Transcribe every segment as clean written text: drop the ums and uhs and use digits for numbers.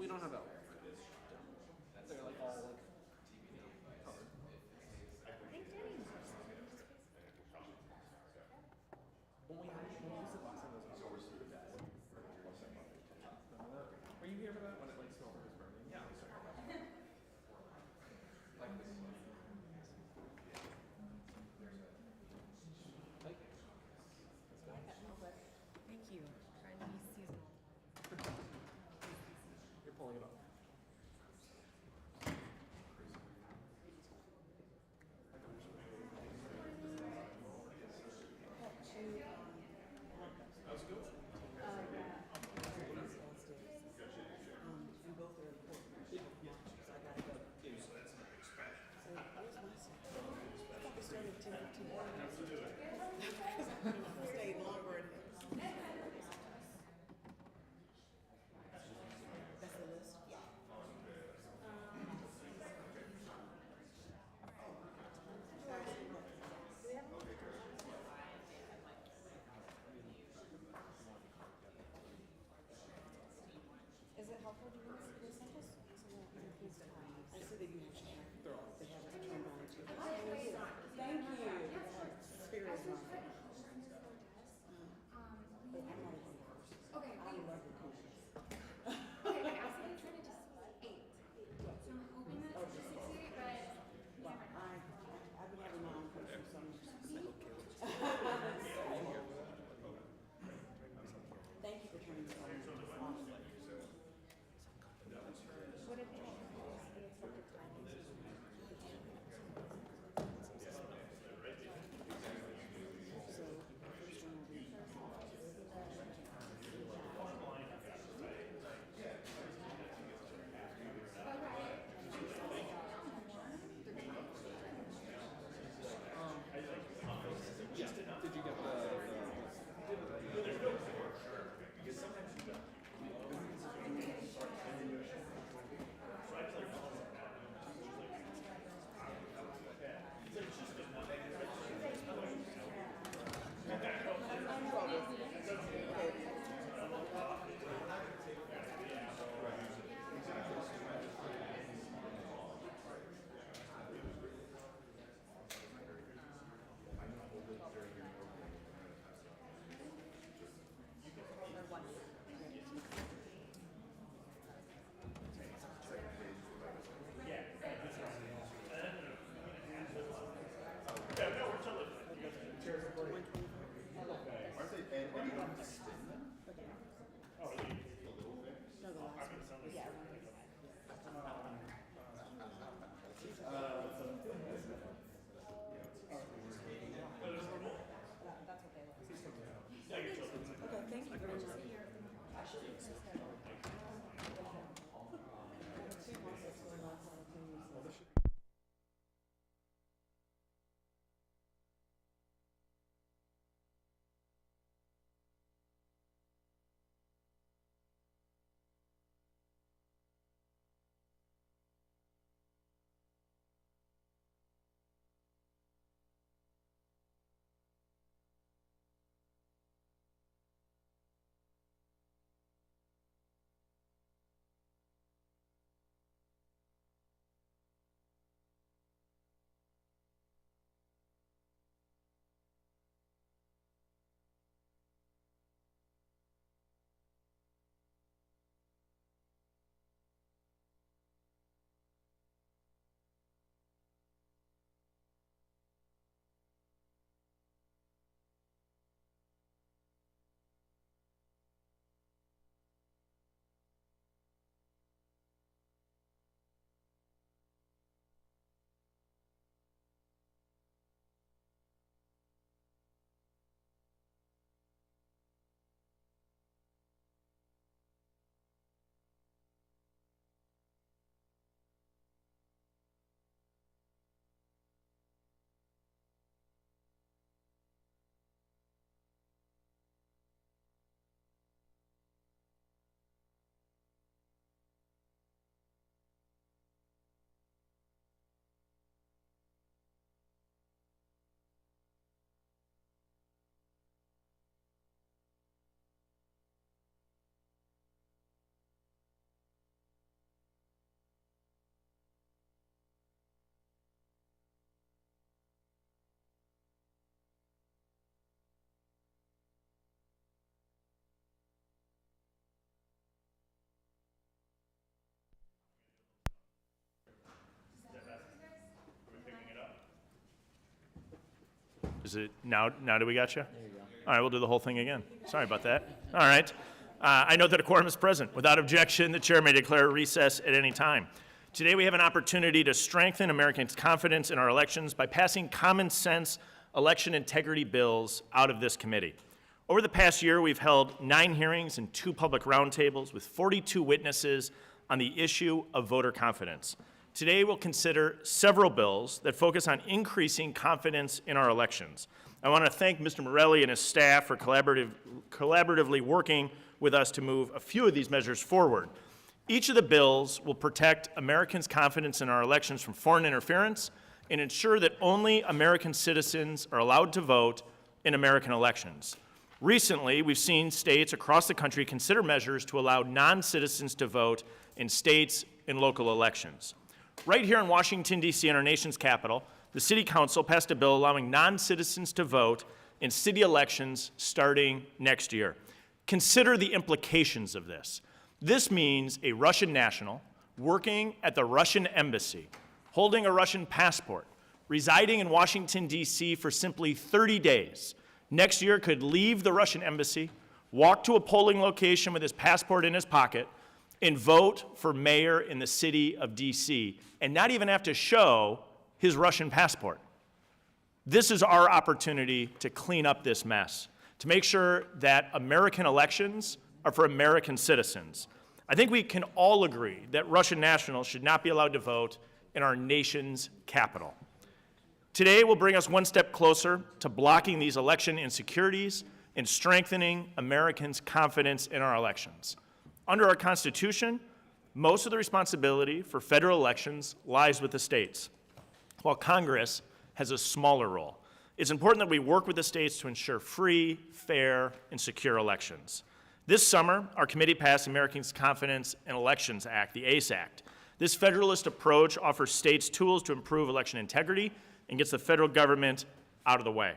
We don't have that. They're like all like colored. I think Danny was When we used it last time, it was super bad. Were you here for that when it like silver was burning? Yeah. Like this. Like. Thank you. Trying to be seasonal. You're pulling it off. How's it going? And both are important. So I gotta go. Yeah, so that's an expansion. So where's my son? I thought we started at 10:15. Absolutely. Stayed longer in here. That's the list? Yeah. Is it helpful to use the samples? I see that you have to have, They're all. they have it turned on too. Thank you. Spirit is on. But I'm not a good person. Okay, I love the cookies. okay, wait, I was gonna turn it to 8. So I'm hoping that's 68, but Well, I've been having my own personal summers. Thank you for turning this on. What did they have? The expected timings? So, the first one will be. Yeah. Did you get the there's no for sure. Because sometimes you don't. Aren't they, and you don't have to spin them? No, the last one. Yeah. That's what they look like. Okay, thank you very much. Is it now that we got you? There you go. All right, we'll do the whole thing again. Sorry about that. All right. I note that a quorum is present. Without objection, the chair may declare a recess at any time. Today we have an opportunity to strengthen Americans' confidence in our elections by passing common sense election integrity bills out of this committee. Over the past year, we've held 9 hearings and 2 public roundtables with 42 witnesses on the issue of voter confidence. Today, we'll consider several bills that focus on increasing confidence in our elections. I want to thank Mr. Morelli and his staff for collaboratively working with us to move a few of these measures forward. Each of the bills will protect Americans' confidence in our elections from foreign interference and ensure that only American citizens are allowed to vote in American elections. Recently, we've seen states across the country consider measures to allow non-citizens to vote in states and local elections. Right here in Washington, D.C., in our nation's capital, the City Council passed a bill allowing non-citizens to vote in city elections starting next year. Consider the implications of this. This means a Russian national working at the Russian embassy, holding a Russian passport, residing in Washington, D.C. for simply 30 days, next year could leave the Russian embassy, walk to a polling location with his passport in his pocket, and vote for mayor in the city of D.C., and not even have to show his Russian passport. This is our opportunity to clean up this mess, to make sure that American elections are for American citizens. I think we can all agree that Russian nationals should not be allowed to vote in our nation's capital. Today will bring us one step closer to blocking these election insecurities and strengthening Americans' confidence in our elections. Under our Constitution, most of the responsibility for federal elections lies with the states, while Congress has a smaller role. It's important that we work with the states to ensure free, fair, and secure elections. This summer, our committee passed Americans' Confidence in Elections Act, the ACE Act. This federalist approach offers states tools to improve election integrity and gets the federal government out of the way.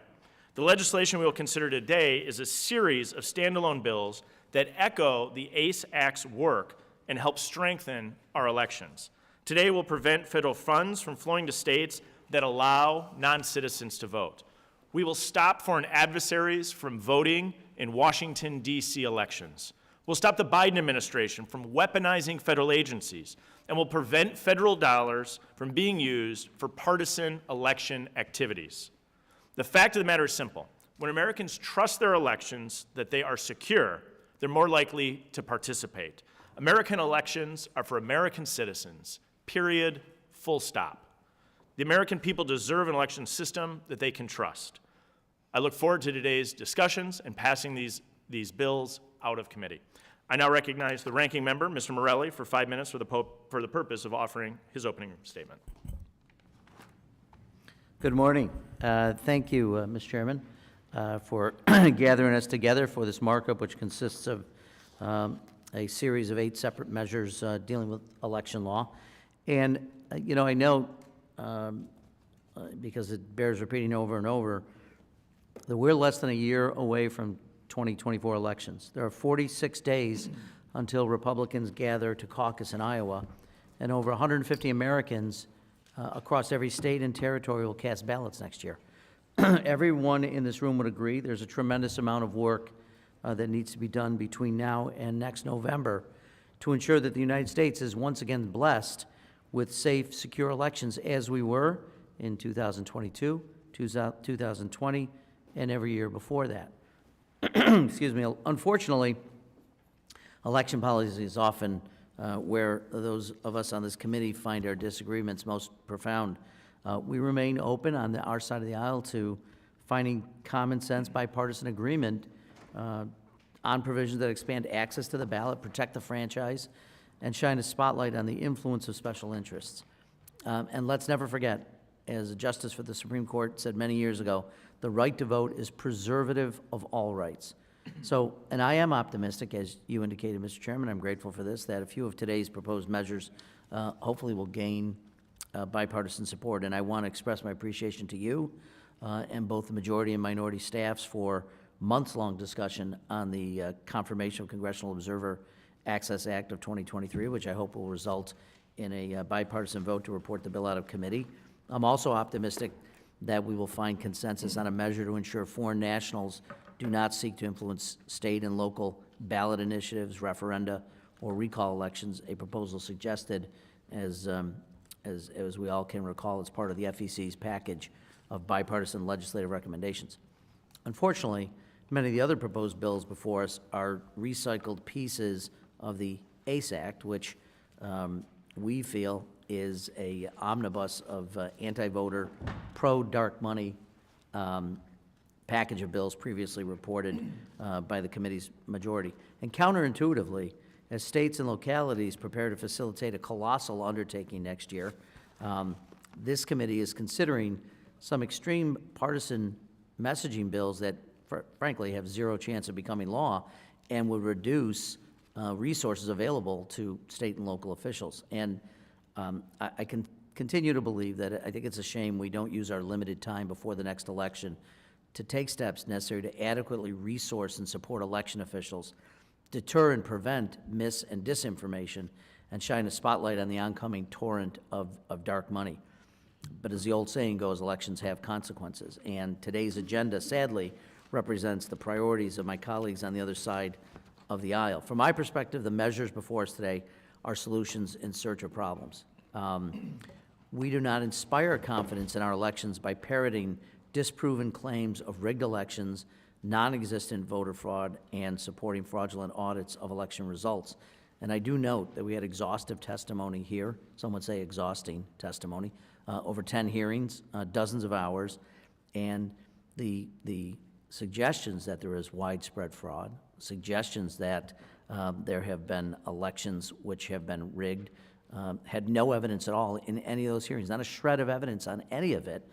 The legislation we will consider today is a series of standalone bills that echo the ACE Act's work and help strengthen our elections. Today will prevent federal funds from flowing to states that allow non-citizens to vote. We will stop foreign adversaries from voting in Washington, D.C. elections. We'll stop the Biden administration from weaponizing federal agencies, and will prevent federal dollars from being used for partisan election activities. The fact of the matter is simple. When Americans trust their elections that they are secure, they're more likely to participate. American elections are for American citizens, period, full stop. The American people deserve an election system that they can trust. I look forward to today's discussions and passing these bills out of committee. I now recognize the ranking member, Mr. Morelli, for 5 minutes for the purpose of offering his opening statement. Good morning. Thank you, Mr. Chairman, for gathering us together for this markup, which consists of a series of 8 separate measures dealing with election law. And, you know, I know, because it bears repeating over and over, that we're less than a year away from 2024 elections. There are 46 days until Republicans gather to caucus in Iowa, and over 150 Americans across every state and territory will cast ballots next year. Everyone in this room would agree there's a tremendous amount of work that needs to be done between now and next November to ensure that the United States is once again blessed with safe, secure elections as we were in 2022, 2020, and every year before that. Excuse me. Unfortunately, election policy is often where those of us on this committee find our disagreements most profound. We remain open on our side of the aisle to finding common sense bipartisan agreement on provisions that expand access to the ballot, protect the franchise, and shine a spotlight on the influence of special interests. And let's never forget, as a justice for the Supreme Court said many years ago, the right to vote is preservative of all rights. So, and I am optimistic, as you indicated, Mr. Chairman, I'm grateful for this, that a few of today's proposed measures hopefully will gain bipartisan support. And I want to express my appreciation to you and both the majority and minority staffs for months-long discussion on the confirmation of Congressional Observer Access Act of 2023, which I hope will result in a bipartisan vote to report the bill out of committee. I'm also optimistic that we will find consensus on a measure to ensure foreign nationals do not seek to influence state and local ballot initiatives, referenda, or recall elections, a proposal suggested as we all can recall as part of the FEC's package of bipartisan legislative recommendations. Unfortunately, many of the other proposed bills before us are recycled pieces of the ACE Act, which we feel is a omnibus of anti-voter, pro-dark money package of bills previously reported by the committee's majority. And counterintuitively, as states and localities prepare to facilitate a colossal undertaking next year, this committee is considering some extreme partisan messaging bills that frankly have zero chance of becoming law and would reduce resources available to state and local officials. And I can continue to believe that I think it's a shame we don't use our limited time before the next election to take steps necessary to adequately resource and support election officials, deter and prevent mis- and disinformation, and shine a spotlight on the oncoming torrent of dark money. But as the old saying goes, elections have consequences, and today's agenda, sadly, represents the priorities of my colleagues on the other side of the aisle. From my perspective, the measures before us today are solutions in search of problems. We do not inspire confidence in our elections by parroting disproven claims of rigged elections, non-existent voter fraud, and supporting fraudulent audits of election results. And I do note that we had exhaustive testimony here, some would say exhausting testimony, over 10 hearings, dozens of hours, and the suggestions that there is widespread fraud, suggestions that there have been elections which have been rigged, had no evidence at all in any of those hearings, not a shred of evidence on any of it.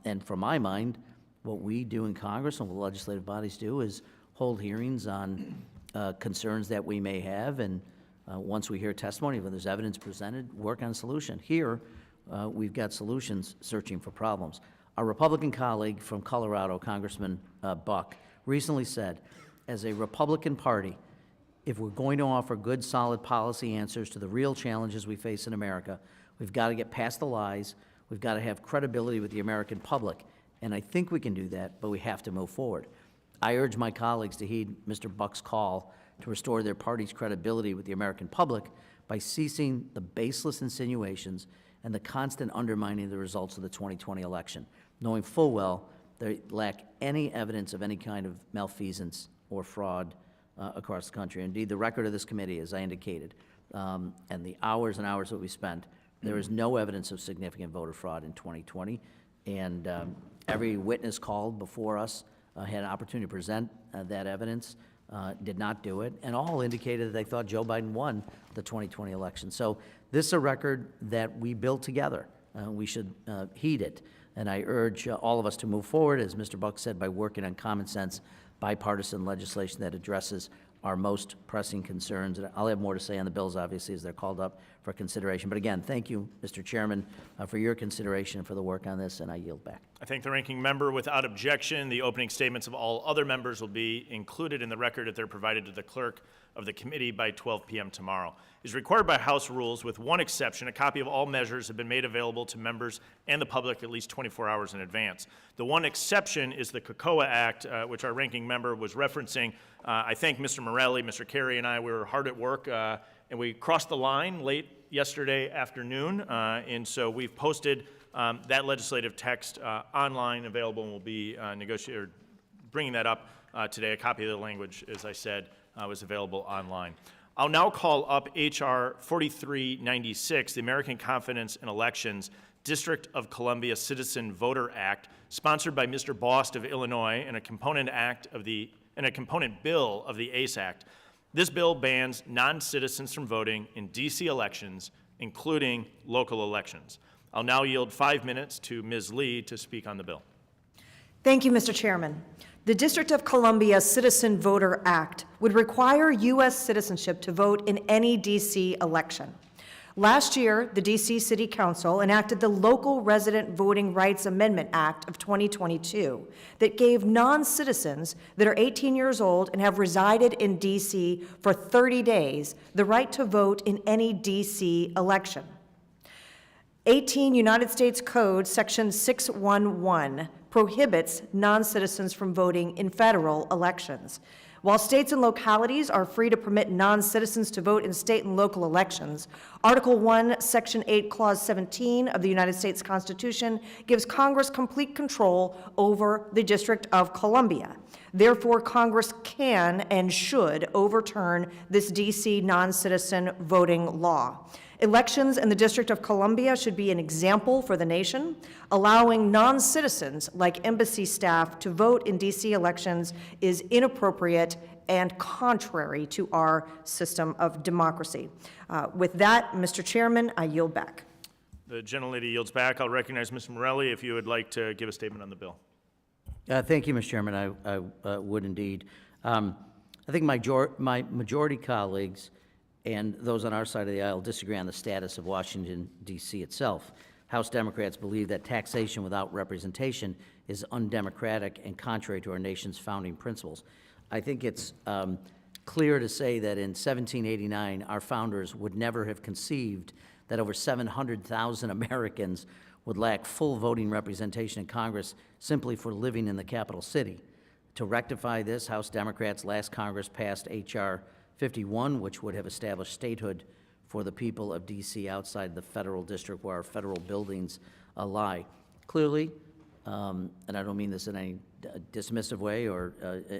And from my mind, what we do in Congress and what legislative bodies do is hold hearings on concerns that we may have, and once we hear testimony, when there's evidence presented, work on a solution. Here, we've got solutions searching for problems. Our Republican colleague from Colorado, Congressman Buck, recently said, as a Republican Party, if we're going to offer good, solid policy answers to the real challenges we face in America, we've got to get past the lies, we've got to have credibility with the American public, and I think we can do that, but we have to move forward. I urge my colleagues to heed Mr. Buck's call to restore their party's credibility with the American public by ceasing the baseless insinuations and the constant undermining of the results of the 2020 election, knowing full well they lack any evidence of any kind of malfeasance or fraud across the country. Indeed, the record of this committee, as I indicated, and the hours and hours that we spent, there is no evidence of significant voter fraud in 2020, and every witness called before us had an opportunity to present that evidence, did not do it, and all indicated that they thought Joe Biden won the 2020 election. So this is a record that we built together. We should heed it, and I urge all of us to move forward, as Mr. Buck said, by working on common sense, bipartisan legislation that addresses our most pressing concerns. And I'll have more to say on the bills, obviously, as they're called up for consideration. But again, thank you, Mr. Chairman, for your consideration and for the work on this, and I yield back. I thank the ranking member. Without objection, the opening statements of all other members will be included in the record if they're provided to the clerk of the committee by 12 p.m. tomorrow. It is required by House rules, with one exception. A copy of all measures have been made available to members and the public at least 24 hours in advance. The one exception is the COCOA Act, which our ranking member was referencing. I thank Mr. Morelli, Mr. Carey, and I. We were hard at work, and we crossed the line late yesterday afternoon, and so we've posted that legislative text online, available, and we'll be bringing that up today. A copy of the language, as I said, was available online. I'll now call up H.R. 4396, the American Confidence in Elections District of Columbia Citizen Voter Act, sponsored by Mr. Bost of Illinois, and a component bill of the ACE Act. This bill bans non-citizens from voting in D.C. elections, including local elections. I'll now yield 5 minutes to Ms. Lee to speak on the bill. Thank you, Mr. Chairman. The District of Columbia Citizen Voter Act would require U.S. citizenship to vote in any D.C. election. Last year, the D.C. City Council enacted the Local Resident Voting Rights Amendment Act of 2022 that gave non-citizens that are 18 years old and have resided in D.C. for 30 days the right to vote in any D.C. election. 18 United States Code, Section 611, prohibits non-citizens from voting in federal elections. While states and localities are free to permit non-citizens to vote in state and local elections, Article 1, Section 8, Clause 17 of the United States Constitution gives Congress complete control over the District of Columbia. Therefore, Congress can and should overturn this D.C. non-citizen voting law. Elections in the District of Columbia should be an example for the nation. Allowing non-citizens like embassy staff to vote in D.C. elections is inappropriate and contrary to our system of democracy. With that, Mr. Chairman, I yield back. The gentlelady yields back. I'll recognize Mr. Morelli if you would like to give a statement on the bill. Thank you, Mr. Chairman. I would indeed. I think my majority colleagues and those on our side of the aisle disagree on the status of Washington, D.C. itself. House Democrats believe that taxation without representation is undemocratic and contrary to our nation's founding principles. I think it's clear to say that in 1789, our founders would never have conceived that over 700,000 Americans would lack full voting representation in Congress simply for living in the capital city. To rectify this, House Democrats last Congress passed H.R. 51, which would have established statehood for the people of D.C. outside the federal district where our federal buildings lie. Clearly, and I don't mean this in any dismissive way or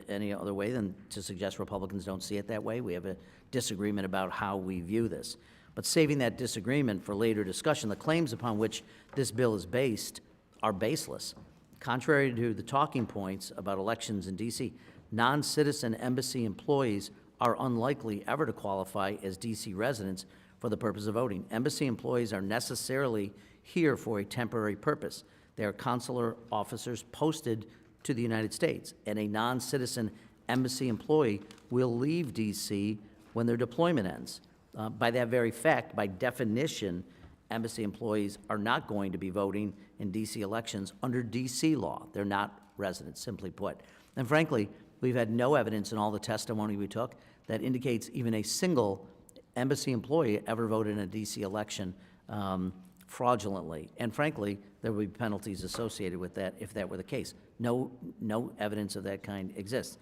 any other way than to suggest Republicans don't see it that way. We have a disagreement about how we view this. But saving that disagreement for later discussion, the claims upon which this bill is based are baseless. Contrary to the talking points about elections in D.C., non-citizen embassy employees are unlikely ever to qualify as D.C. residents for the purpose of voting. Embassy employees are necessarily here for a temporary purpose. They are consular officers posted to the United States, and a non-citizen embassy employee will leave D.C. when their deployment ends. By that very fact, by definition, embassy employees are not going to be voting in D.C. elections under D.C. law. They're not residents, simply put. And frankly, we've had no evidence in all the testimony we took that indicates even a single embassy employee ever voted in a D.C. election fraudulently. And frankly, there would be penalties associated with that if that were the case. No evidence of that kind exists.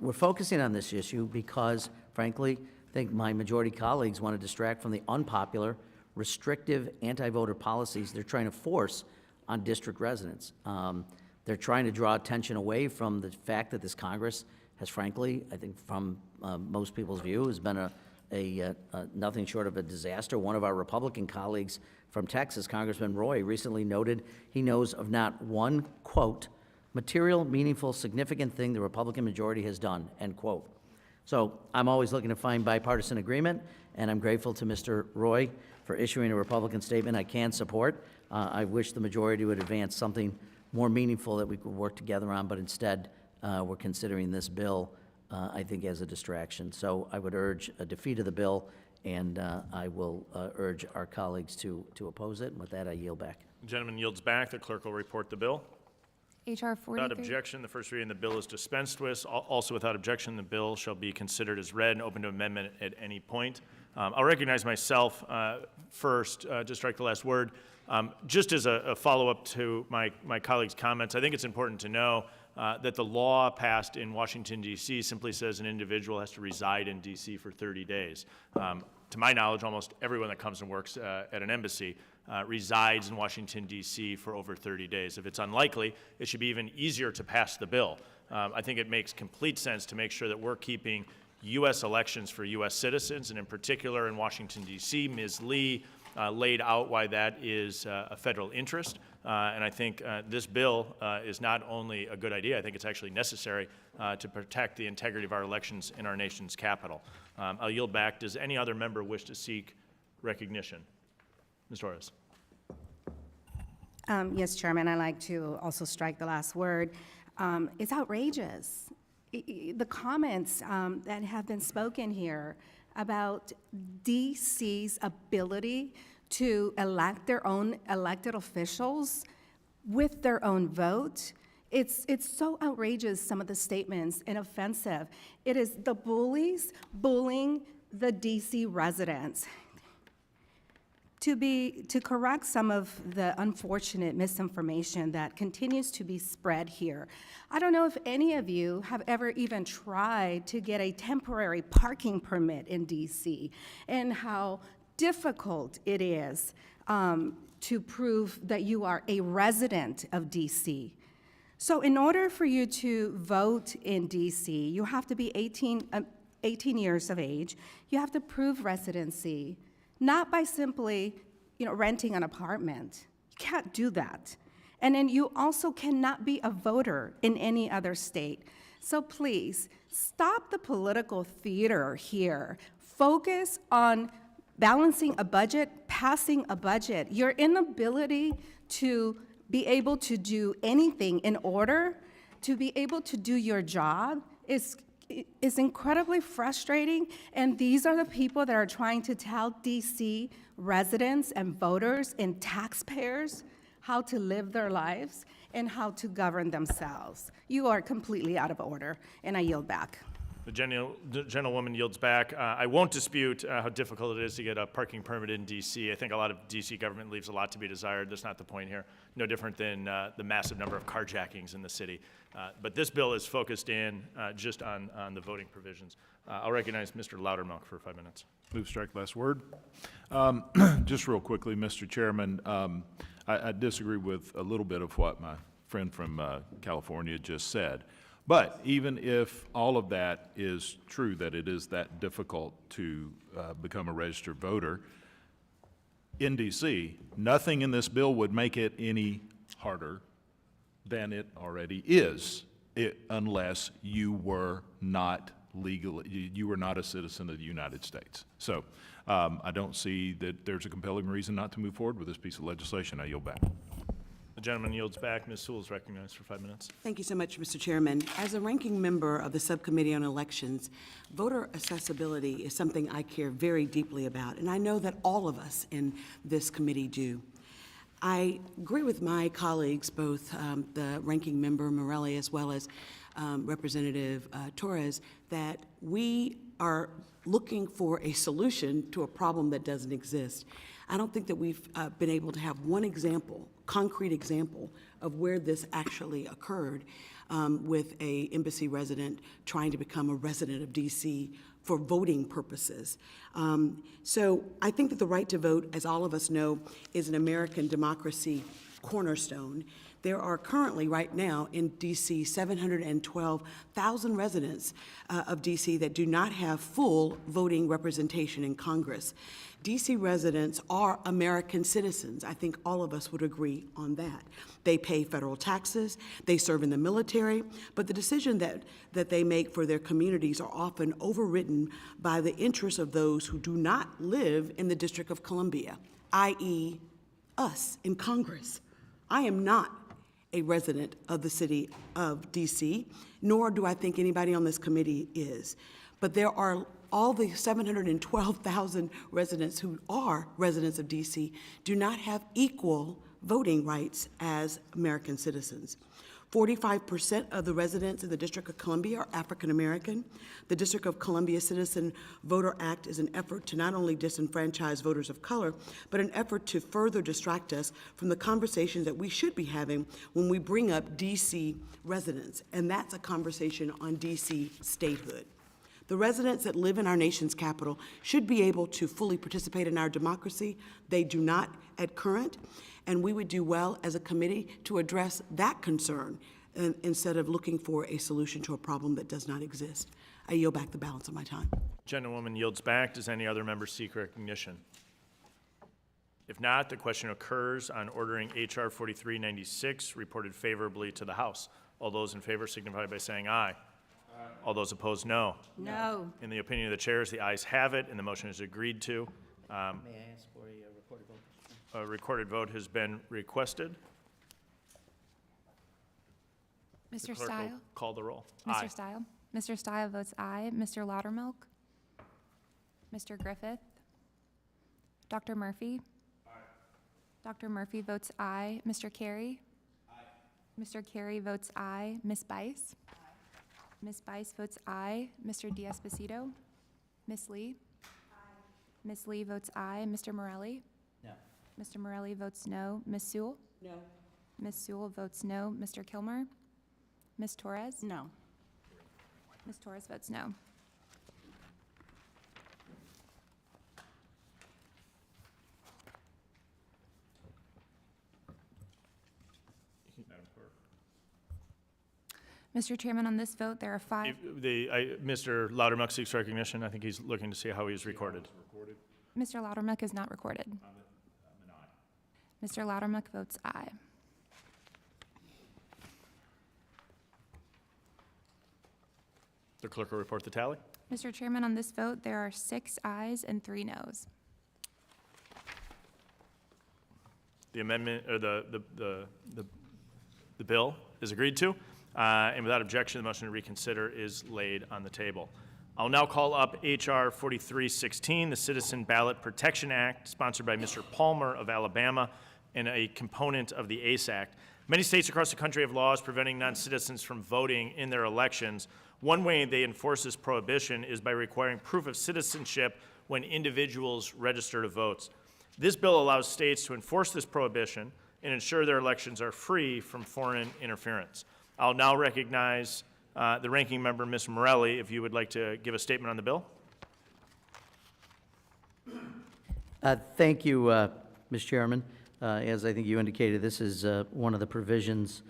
We're focusing on this issue because, frankly, I think my majority colleagues want to distract from the unpopular, restrictive anti-voter policies they're trying to force on district residents. They're trying to draw attention away from the fact that this Congress has, frankly, I think from most people's view, has been a nothing short of a disaster. One of our Republican colleagues from Texas, Congressman Roy, recently noted he knows of not one, quote, material, meaningful, significant thing the Republican majority has done, end quote. So I'm always looking to find bipartisan agreement, and I'm grateful to Mr. Roy for issuing a Republican statement I can support. I wish the majority would advance something more meaningful that we could work together on, but instead we're considering this bill, I think, as a distraction. So I would urge a defeat of the bill, and I will urge our colleagues to oppose it. And with that, I yield back. The gentleman yields back. The clerk will report the bill. H.R. 43. Without objection, the first reading of the bill is dispensed with. Also without objection, the bill shall be considered as read and open to amendment at any point. I'll recognize myself first, to strike the last word. Just as a follow-up to my colleague's comments, I think it's important to know that the law passed in Washington, D.C. simply says an individual has to reside in D.C. for 30 days. To my knowledge, almost everyone that comes and works at an embassy resides in Washington, D.C. for over 30 days. If it's unlikely, it should be even easier to pass the bill. I think it makes complete sense to make sure that we're keeping U.S. elections for U.S. citizens, and in particular in Washington, D.C. Ms. Lee laid out why that is a federal interest. And I think this bill is not only a good idea, I think it's actually necessary to protect the integrity of our elections in our nation's capital. I'll yield back. Does any other member wish to seek recognition? Ms. Torres. Yes, Chairman, I'd like to also strike the last word. It's outrageous. The comments that have been spoken here about DC's ability to elect their own elected officials with their own vote, it's so outrageous, some of the statements, and offensive. It is the bullies bullying the DC residents. to correct some of the unfortunate misinformation that continues to be spread here. I don't know if any of you have ever even tried to get a temporary parking permit in DC and how difficult it is to prove that you are a resident of DC. So in order for you to vote in DC, you have to be 18 years of age. You have to prove residency, not by simply, renting an apartment. You can't do that. And then you also cannot be a voter in any other state. So please, stop the political theater here. Focus on balancing a budget, passing a budget. Your inability to be able to do anything in order to be able to do your job is incredibly frustrating, and these are the people that are trying to tell DC residents and voters and taxpayers how to live their lives and how to govern themselves. You are completely out of order, and I yield back. The gentlewoman yields back. I won't dispute how difficult it is to get a parking permit in D.C. I think a lot of D.C. government leaves a lot to be desired. That's not the point here. No different than the massive number of carjackings in the city. But this bill is focused in just on the voting provisions. I'll recognize Mr. Loudermilk for 5 minutes. Move strike last word. Just real quickly, Mr. Chairman, I disagree with a little bit of what my friend from California just said. But even if all of that is true, that it is that difficult to become a registered voter, in D.C., nothing in this bill would make it any harder than it already is, unless you were not you were not a citizen of the United States. So I don't see that there's a compelling reason not to move forward with this piece of legislation. I yield back. The gentleman yields back. Ms. Sewell is recognized for 5 minutes. Thank you so much, Mr. Chairman. As a ranking member of the Subcommittee on Elections, voter accessibility is something I care very deeply about, and I know that all of us in this committee do. I agree with my colleagues, both the ranking member Morelli as well as Representative Torres, that we are looking for a solution to a problem that doesn't exist. I don't think that we've been able to have one example, concrete example, of where this actually occurred with a embassy resident trying to become a resident of DC for voting purposes. So I think that the right to vote, as all of us know, is an American democracy cornerstone. There are currently, right now, in D.C., 712,000 residents of D.C. that do not have full voting representation in Congress. D.C. residents are American citizens. I think all of us would agree on that. They pay federal taxes, they serve in the military, but the decision that they make for their communities are often overridden by the interests of those who do not live in the District of Columbia, i.e., us in Congress. I am not a resident of the city of D.C., nor do I think anybody on this committee is. But there are all the 712,000 residents who are residents of D.C. do not have equal voting rights as American citizens. 45% of the residents of the District of Columbia are African American. The District of Columbia Citizen Voter Act is an effort to not only disenfranchise voters of color, but an effort to further distract us from the conversation that we should be having when we bring up D.C. residents, and that's a conversation on D.C. statehood. The residents that live in our nation's capital should be able to fully participate in our democracy. They do not at current, and we would do well as a committee to address that concern instead of looking for a solution to a problem that does not exist. I yield back the balance of my time. Gentlewoman yields back. Does any other member seek recognition? If not, the question occurs on ordering H.R. 4396 reported favorably to the House. All those in favor signify by saying aye. All those opposed, no. No. In the opinion of the chairs, the ayes have it, and the motion is agreed to. May I ask for a recorded vote? A recorded vote has been requested. Mr. Clerk will Stile? call the roll. Mr. Aye. Stile? Mr. Stile votes aye. Mr. Loudermilk? Mr. Griffith? Dr. Murphy? Aye. Dr. Murphy votes aye. Mr. Carey? Aye. Mr. Carey votes aye. Ms. Bice? Aye. Ms. Bice votes aye. Mr. D'Esposito? Ms. Lee? Aye. Ms. Lee votes aye. Mr. Morelli? No. Mr. Morelli votes no. Ms. Sewell? No. Ms. Sewell votes no. Mr. Kilmer? Ms. Torres? No. Ms. Torres votes no. Madam Clerk. Mr. Chairman, on this vote, there are five. Mr. Loudermilk seeks recognition. I think he's looking to see how he's recorded. Mr. Loudermilk is not recorded. Mr. Loudermilk votes aye. The clerk will report the tally. Mr. Chairman, on this vote, there are 6 ayes and 3 noes. The amendment, or the bill is agreed to, and without objection, the motion to reconsider is laid on the table. I'll now call up H.R. 4316, the Citizen Ballot Protection Act, sponsored by Mr. Palmer of Alabama, and a component of the ACE Act. Many states across the country have laws preventing non-citizens from voting in their elections. One way they enforce this prohibition is by requiring proof of citizenship when individuals register to vote. This bill allows states to enforce this prohibition and ensure their elections are free from foreign interference. I'll now recognize the ranking member, Ms. Morelli, if you would like to give a statement on the bill. Thank you, Mr. Chairman. As I think you indicated, this is one of the provisions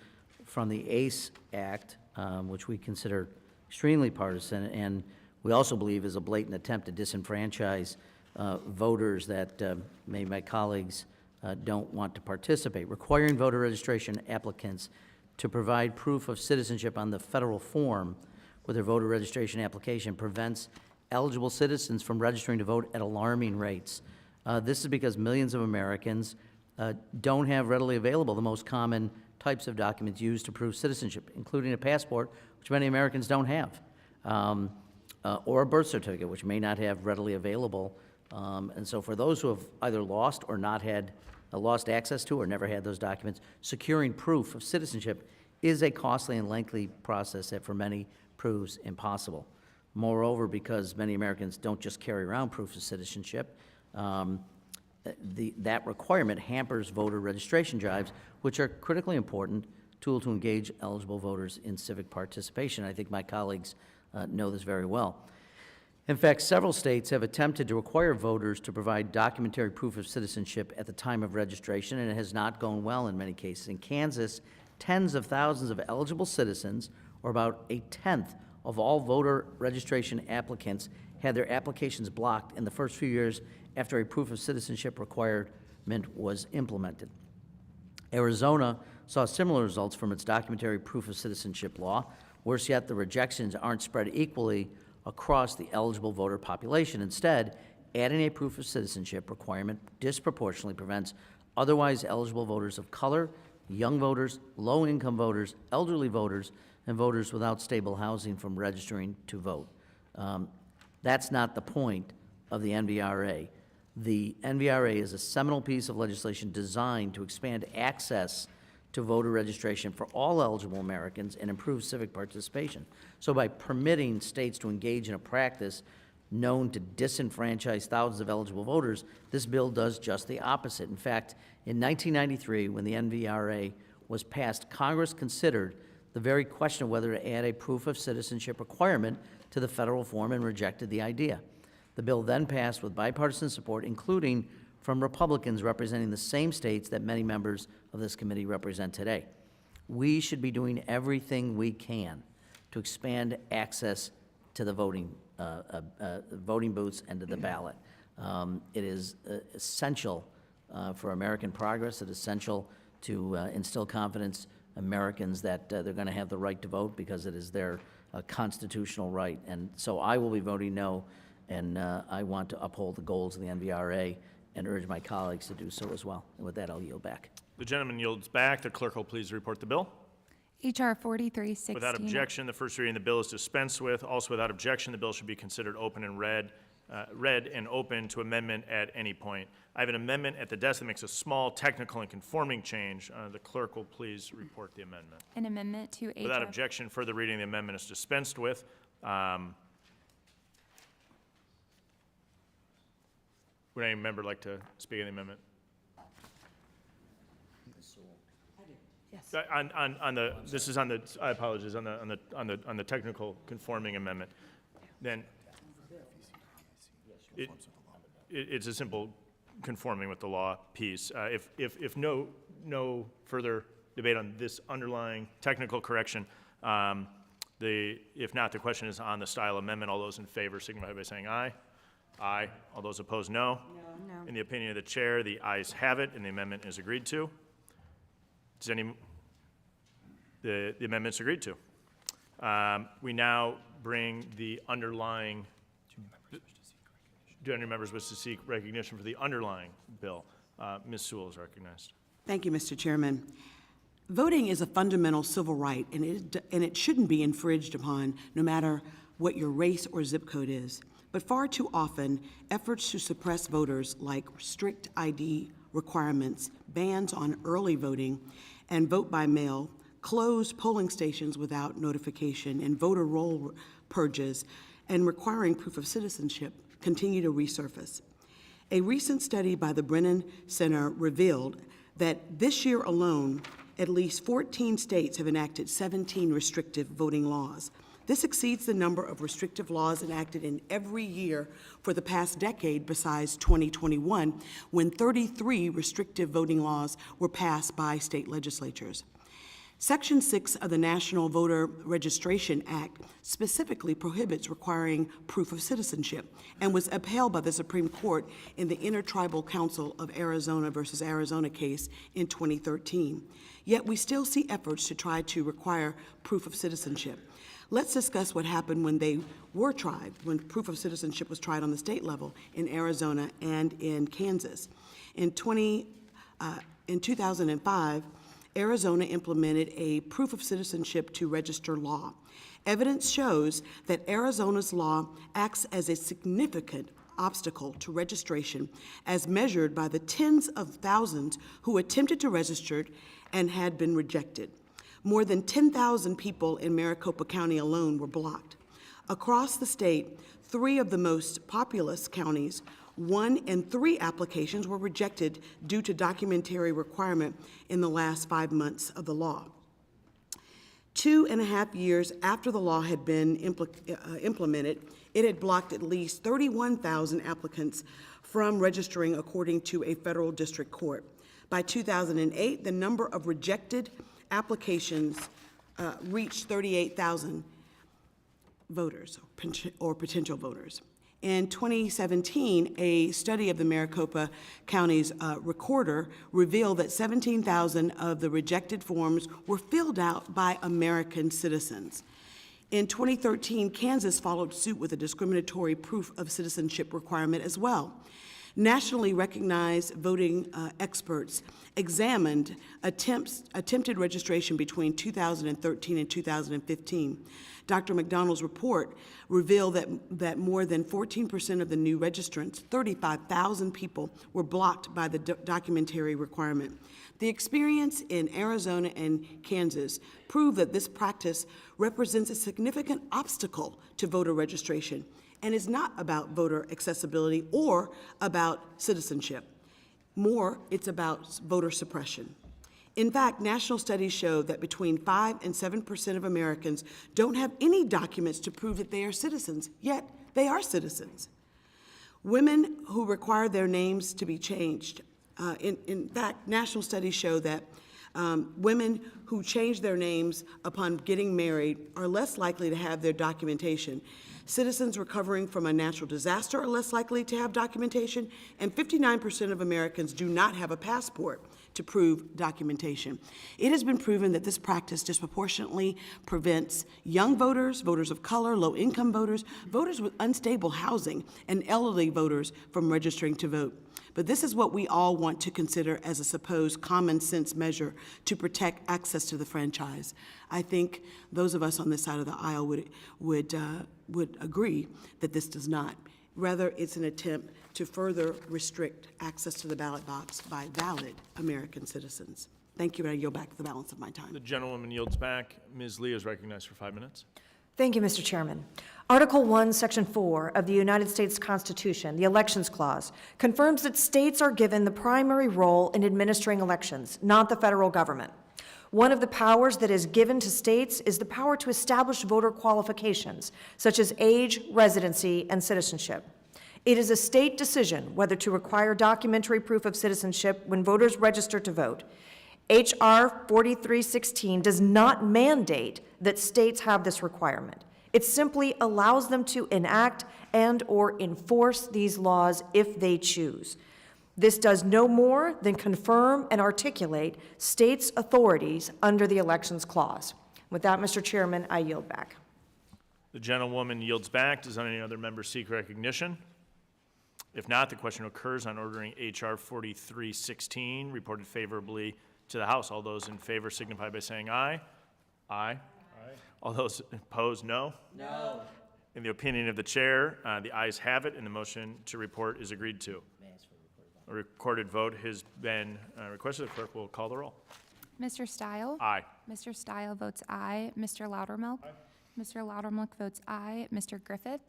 from the ACE Act, which we consider extremely partisan, and we also believe is a blatant attempt to disenfranchise voters that maybe my colleagues don't want to participate. Requiring voter registration applicants to provide proof of citizenship on the federal form with their voter registration application prevents eligible citizens from registering to vote at alarming rates. This is because millions of Americans don't have readily available the most common types of documents used to prove citizenship, including a passport, which many Americans don't have, or a birth certificate, which may not have readily available. And so for those who have either lost or not had lost access to or never had those documents, securing proof of citizenship is a costly and lengthy process that for many proves impossible. Moreover, because many Americans don't just carry around proof of citizenship, that requirement hampers voter registration drives, which are a critically important tool to engage eligible voters in civic participation. I think my colleagues know this very well. In fact, several states have attempted to require voters to provide documentary proof of citizenship at the time of registration, and it has not gone well in many cases. In Kansas, tens of thousands of eligible citizens, or about a tenth of all voter registration applicants, had their applications blocked in the first few years after a proof of citizenship requirement was implemented. Arizona saw similar results from its documentary proof of citizenship law. Worse yet, the rejections aren't spread equally across the eligible voter population. Instead, adding a proof of citizenship requirement disproportionately prevents otherwise eligible voters of color, young voters, low-income voters, elderly voters, and voters without stable housing from registering to vote. That's not the point of the NVRA. The NVRA is a seminal piece of legislation designed to expand access to voter registration for all eligible Americans and improve civic participation. So by permitting states to engage in a practice known to disenfranchise thousands of eligible voters, this bill does just the opposite. In fact, in 1993, when the NVRA was passed, Congress considered the very question of whether to add a proof of citizenship requirement to the federal form and rejected the idea. The bill then passed with bipartisan support, including from Republicans representing the same states that many members of this committee represent today. We should be doing everything we can to expand access to the voting booths and to the ballot. It is essential for American progress. It is essential to instill confidence in Americans that they're going to have the right to vote because it is their constitutional right. And so I will be voting no, and I want to uphold the goals of the NVRA and urge my colleagues to do so as well. And with that, I'll yield back. The gentleman yields back. The clerk will please report the bill. H.R. 4316. Without objection, the first reading of the bill is dispensed with. Also without objection, the bill should be considered open and read and open to amendment at any point. I have an amendment at the desk that makes a small technical and conforming change. The clerk will please report the amendment. An amendment to H.R. Without objection, further reading of the amendment is dispensed with. Would any member like to speak on the amendment? Yes. On the, this is on the, I apologize, on the technical conforming amendment, then it's a simple conforming with the law piece. If no further debate on this underlying technical correction, if not, the question is on the style amendment. All those in favor signify by saying aye. Aye. All those opposed, no. No. In the opinion of the chair, the ayes have it, and the amendment is agreed to. The amendment's agreed to. We now bring the underlying. Do any members wish to seek recognition for the underlying bill? Ms. Sewell is recognized. Thank you, Mr. Chairman. Voting is a fundamental civil right, and it shouldn't be infringed upon no matter what your race or zip code is. But far too often, efforts to suppress voters like strict ID requirements, bans on early voting, and vote by mail, closed polling stations without notification, and voter roll purges, and requiring proof of citizenship continue to resurface. A recent study by the Brennan Center revealed that this year alone, at least 14 states have enacted 17 restrictive voting laws. This exceeds the number of restrictive laws enacted in every year for the past decade besides 2021, when 33 restrictive voting laws were passed by state legislatures. Section 6 of the National Voter Registration Act specifically prohibits requiring proof of citizenship and was upheld by the Supreme Court in the Intertribal Council of Arizona versus Arizona case in 2013. Yet we still see efforts to try to require proof of citizenship. Let's discuss what happened when they were tried, when proof of citizenship was tried on the state level in Arizona and in Kansas. In 2005, Arizona implemented a proof of citizenship to register law. Evidence shows that Arizona's law acts as a significant obstacle to registration as measured by the tens of thousands who attempted to register and had been rejected. More than 10,000 people in Maricopa County alone were blocked. Across the state, 3 of the most populous counties, 1 in 3 applications were rejected due to documentary requirement in the last 5 months of the law. 2.5 years after the law had been implemented, it had blocked at least 31,000 applicants from registering, according to a federal district court. By 2008, the number of rejected applications reached 38,000 voters or potential voters. In 2017, a study of the Maricopa County's recorder revealed that 17,000 of the rejected forms were filled out by American citizens. In 2013, Kansas followed suit with a discriminatory proof of citizenship requirement as well. Nationally recognized voting experts examined attempted registration between 2013 and 2015. Dr. McDonald's report revealed that more than 14% of the new registrants, 35,000 people, were blocked by the documentary requirement. The experience in Arizona and Kansas proved that this practice represents a significant obstacle to voter registration and is not about voter accessibility or about citizenship. More, it's about voter suppression. In fact, national studies show that between 5% and 7% of Americans don't have any documents to prove that they are citizens, yet they are citizens. Women who require their names to be changed. In fact, national studies show that women who change their names upon getting married are less likely to have their documentation. Citizens recovering from a natural disaster are less likely to have documentation, and 59% of Americans do not have a passport to prove documentation. It has been proven that this practice disproportionately prevents young voters, voters of color, low-income voters, voters with unstable housing, and elderly voters from registering to vote. But this is what we all want to consider as a supposed common sense measure to protect access to the franchise. I think those of us on this side of the aisle would agree that this does not. Rather, it's an attempt to further restrict access to the ballot box by valid American citizens. Thank you, and I yield back the balance of my time. The gentlewoman yields back. Ms. Lee is recognized for 5 minutes. Thank you, Mr. Chairman. Article 1, Section 4 of the United States Constitution, the Elections Clause, confirms that states are given the primary role in administering elections, not the federal government. One of the powers that is given to states is the power to establish voter qualifications, such as age, residency, and citizenship. It is a state decision whether to require documentary proof of citizenship when voters register to vote. H.R. 4316 does not mandate that states have this requirement. It simply allows them to enact and/or enforce these laws if they choose. This does no more than confirm and articulate states' authorities under the Elections Clause. With that, Mr. Chairman, I yield back. The gentlewoman yields back. Does any other member seek recognition? If not, the question occurs on ordering H.R. 4316 reported favorably to the House. All those in favor signify by saying aye. Aye. Aye. All those opposed, no? No. In the opinion of the chair, the ayes have it, and the motion to report is agreed to. A recorded vote has been requested. The clerk will call the roll. Mr. Stile? Aye. Mr. Stile votes aye. Mr. Loudermilk? Aye. Mr. Loudermilk votes aye. Mr. Griffith?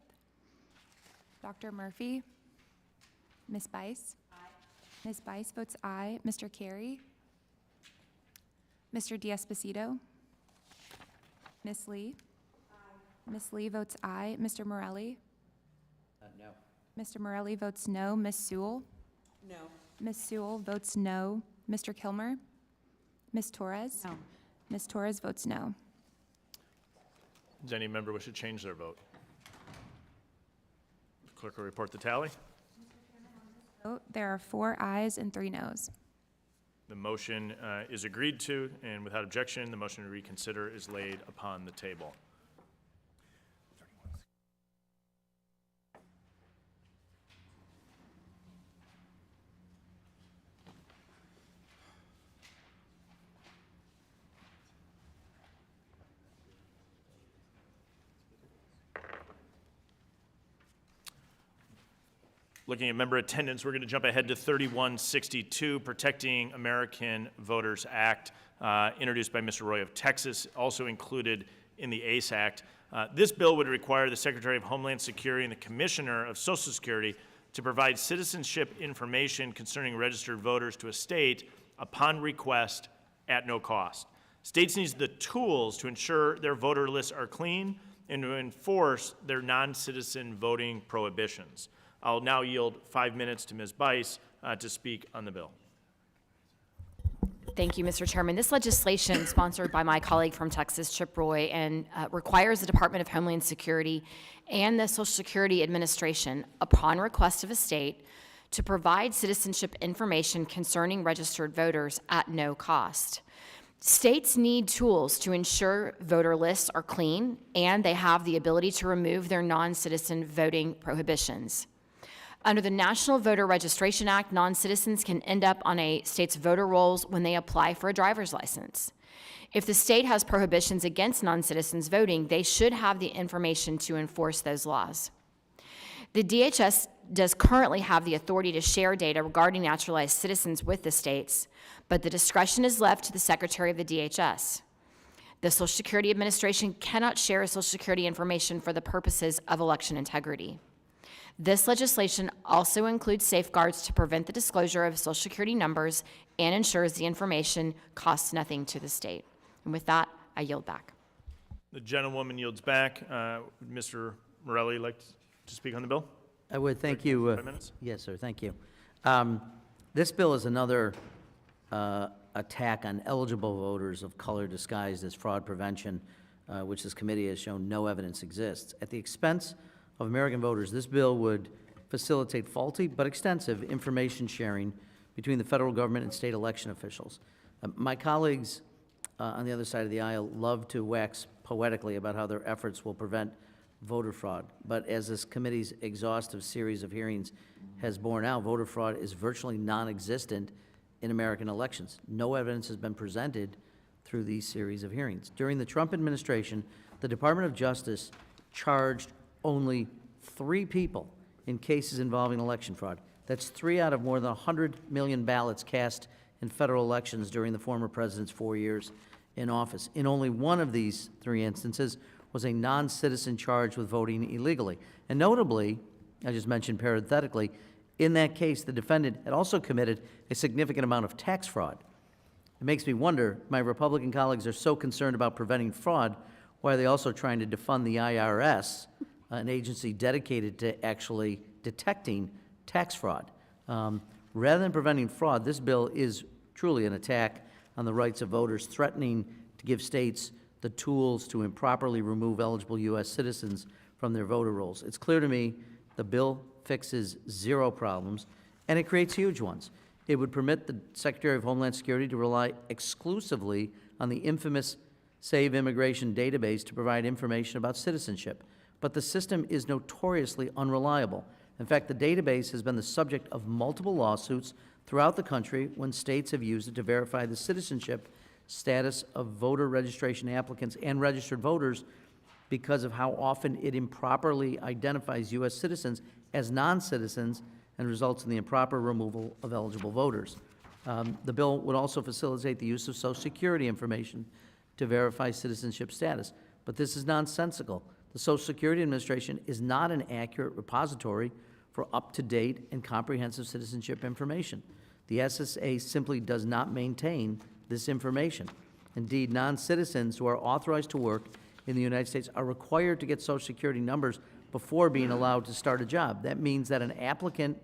Dr. Murphy? Ms. Bice? Aye. Ms. Bice votes aye. Mr. Carey? Mr. D'Esposito? Ms. Lee? Aye. Ms. Lee votes aye. Mr. Morelli? No. Mr. Morelli votes no. Ms. Sewell? No. Ms. Sewell votes no. Mr. Kilmer? Ms. Torres? No. Ms. Torres votes no. Does any member wish to change their vote? The clerk will report the tally. Vote. There are 4 ayes and 3 noes. The motion is agreed to, and without objection, the motion to reconsider is laid upon the table. Looking at member attendance, we're going to jump ahead to 3162, Protecting American Voters Act, introduced by Mr. Roy of Texas, also included in the ACE Act. This bill would require the Secretary of Homeland Security and the Commissioner of Social Security to provide citizenship information concerning registered voters to a state upon request at no cost. States need the tools to ensure their voter lists are clean and to enforce their non-citizen voting prohibitions. I'll now yield 5 minutes to Ms. Bice to speak on the bill. Thank you, Mr. Chairman. This legislation, sponsored by my colleague from Texas, Chip Roy, and requires the Department of Homeland Security and the Social Security Administration, upon request of a state, to provide citizenship information concerning registered voters at no cost. States need tools to ensure voter lists are clean, and they have the ability to remove their non-citizen voting prohibitions. Under the National Voter Registration Act, non-citizens can end up on a state's voter rolls when they apply for a driver's license. If the state has prohibitions against non-citizens voting, they should have the information to enforce those laws. The DHS does currently have the authority to share data regarding naturalized citizens with the states, but the discretion is left to the Secretary of the DHS. The Social Security Administration cannot share Social Security information for the purposes of election integrity. This legislation also includes safeguards to prevent the disclosure of Social Security numbers and ensures the information costs nothing to the state. And with that, I yield back. The gentlewoman yields back. Mr. Morelli, like to speak on the bill? I would, thank you. 5 minutes? Yes, sir, thank you. This bill is another attack on eligible voters of color disguised as fraud prevention, which this committee has shown no evidence exists. At the expense of American voters, this bill would facilitate faulty but extensive information sharing between the federal government and state election officials. My colleagues on the other side of the aisle love to wax poetically about how their efforts will prevent voter fraud, but as this committee's exhaustive series of hearings has borne out, voter fraud is virtually non-existent in American elections. No evidence has been presented through these series of hearings. During the Trump administration, the Department of Justice charged only 3 people in cases involving election fraud. That's 3 out of more than 100 million ballots cast in federal elections during the former president's 4 years in office. In only one of these 3 instances was a non-citizen charged with voting illegally. And notably, I just mentioned parenthetically, in that case, the defendant had also committed a significant amount of tax fraud. It makes me wonder, my Republican colleagues are so concerned about preventing fraud, why are they also trying to defund the IRS, an agency dedicated to actually detecting tax fraud? Rather than preventing fraud, this bill is truly an attack on the rights of voters, threatening to give states the tools to improperly remove eligible U.S. citizens from their voter rolls. It's clear to me the bill fixes zero problems, and it creates huge ones. It would permit the Secretary of Homeland Security to rely exclusively on the infamous Save Immigration database to provide information about citizenship. But the system is notoriously unreliable. In fact, the database has been the subject of multiple lawsuits throughout the country when states have used it to verify the citizenship status of voter registration applicants and registered voters because of how often it improperly identifies U.S. citizens as non-citizens and results in the improper removal of eligible voters. The bill would also facilitate the use of Social Security information to verify citizenship status. But this is nonsensical. The Social Security Administration is not an accurate repository for up-to-date and comprehensive citizenship information. The SSA simply does not maintain this information. Indeed, non-citizens who are authorized to work in the United States are required to get Social Security numbers before being allowed to start a job. That means that an applicant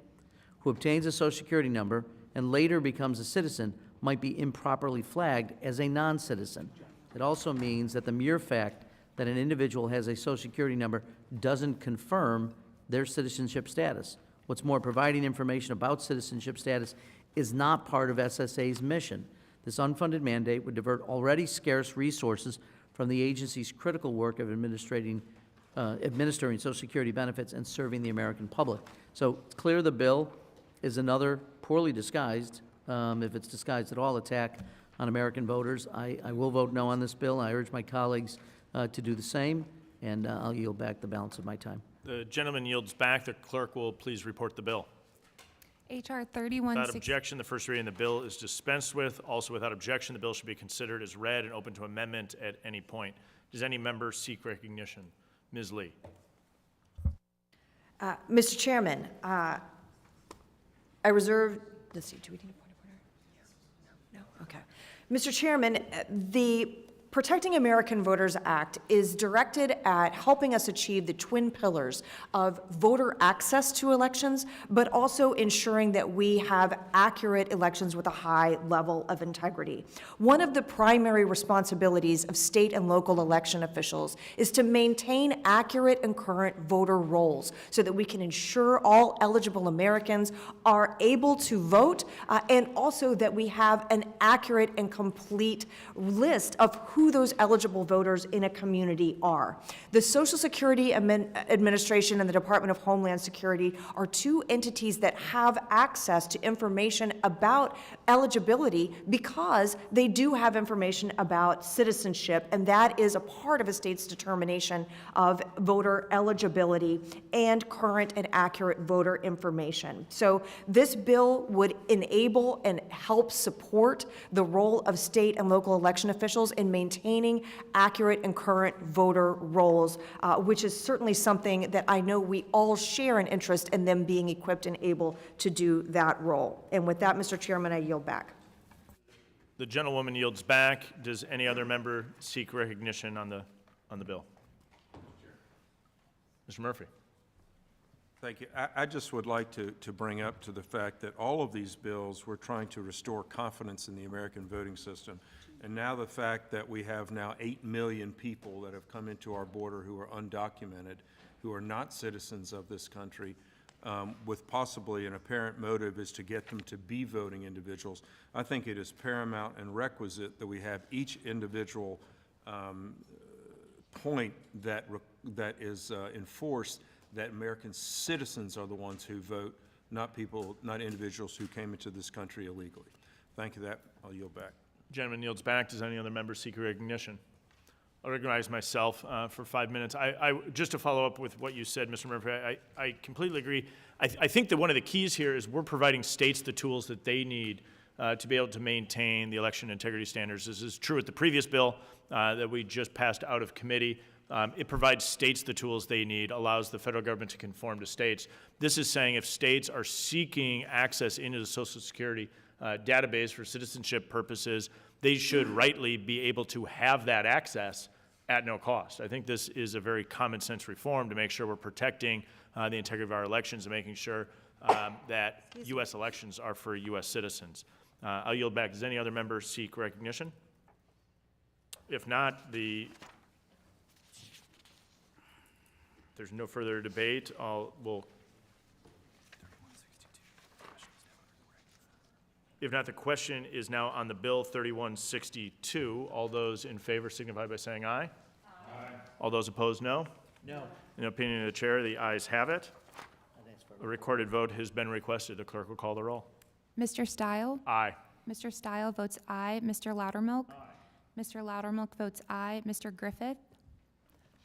who obtains a Social Security number and later becomes a citizen might be improperly flagged as a non-citizen. It also means that the mere fact that an individual has a Social Security number doesn't confirm their citizenship status. What's more, providing information about citizenship status is not part of SSA's mission. This unfunded mandate would divert already scarce resources from the agency's critical work of administering Social Security benefits and serving the American public. So it's clear the bill is another poorly disguised, if it's disguised at all, attack on American voters. I will vote no on this bill. I urge my colleagues to do the same, and I'll yield back the balance of my time. The gentleman yields back. The clerk will please report the bill. H.R. Without 3160. objection, the first reading of the bill is dispensed with. Also, without objection, the bill should be considered as read and open to amendment at any point. Does any member seek recognition? Ms. Lee. Mr. Chairman, I reserve, let's see, do we need a point of order? Yes. No? Okay. Mr. Chairman, the Protecting American Voters Act is directed at helping us achieve the twin pillars of voter access to elections, but also ensuring that we have accurate elections with a high level of integrity. One of the primary responsibilities of state and local election officials is to maintain accurate and current voter rolls so that we can ensure all eligible Americans are able to vote, and also that we have an accurate and complete list of who those eligible voters in a community are. The Social Security Administration and the Department of Homeland Security are two entities that have access to information about eligibility because they do have information about citizenship, and that is a part of a state's determination of voter eligibility and current and accurate voter information. So this bill would enable and help support the role of state and local election officials in maintaining accurate and current voter rolls, which is certainly something that I know we all share an interest in them being equipped and able to do that role. And with that, Mr. Chairman, I yield back. The gentlewoman yields back. Does any other member seek recognition on the bill? Mr. Murphy. Thank you. I just would like to bring up to the fact that all of these bills were trying to restore confidence in the American voting system. And now the fact that we have now 8 million people that have come into our border who are undocumented, who are not citizens of this country, with possibly an apparent motive is to get them to be voting individuals, I think it is paramount and requisite that we have each individual point that is enforced, that American citizens are the ones who vote, not individuals who came into this country illegally. Thank you. I'll yield back. Gentleman yields back. Does any other member seek recognition? I'll recognize myself for 5 minutes. Just to follow up with what you said, Mr. Murphy, I completely agree. I think that one of the keys here is we're providing states the tools that they need to be able to maintain the election integrity standards. This is true with the previous bill that we just passed out of committee. It provides states the tools they need, allows the federal government to conform to states. This is saying if states are seeking access into the Social Security database for citizenship purposes, they should rightly be able to have that access at no cost. I think this is a very common sense reform to make sure we're protecting the integrity of our elections and making sure that U.S. elections are for U.S. citizens. I'll yield back. Does any other member seek recognition? If not, there's no further debate. If not, the question is now on the bill 3162. All those in favor signify by saying aye. Aye. All those opposed, no. No. In the opinion of the chair, the ayes have it. A recorded vote has been requested. The clerk will call the roll. Mr. Stile? Aye. Mr. Stile votes aye. Mr. Loudermilk? Aye. Mr. Loudermilk votes aye. Mr. Griffith?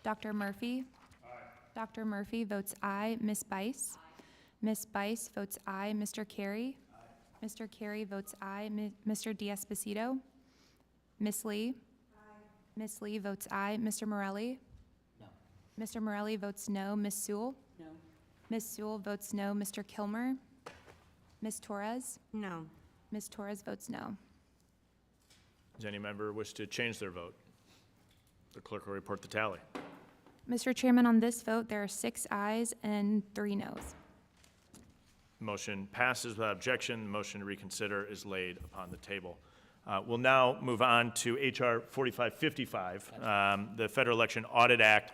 Dr. Murphy? Aye. Dr. Murphy votes aye. Ms. Bice? Aye. Ms. Bice votes aye. Mr. Carey? Aye. Mr. Carey votes aye. Mr. D'Esposito? Ms. Lee? Aye. Ms. Lee votes aye. Mr. Morelli? No. Mr. Morelli votes no. Ms. Sewell? No. Ms. Sewell votes no. Mr. Kilmer? Ms. Torres? No. Ms. Torres votes no. Does any member wish to change their vote? The clerk will report the tally. Mr. Chairman, on this vote, there are 6 ayes and 3 noes. Motion passes without objection. The motion to reconsider is laid upon the table. We'll now move on to H.R. 4555, the Federal Election Audit Act,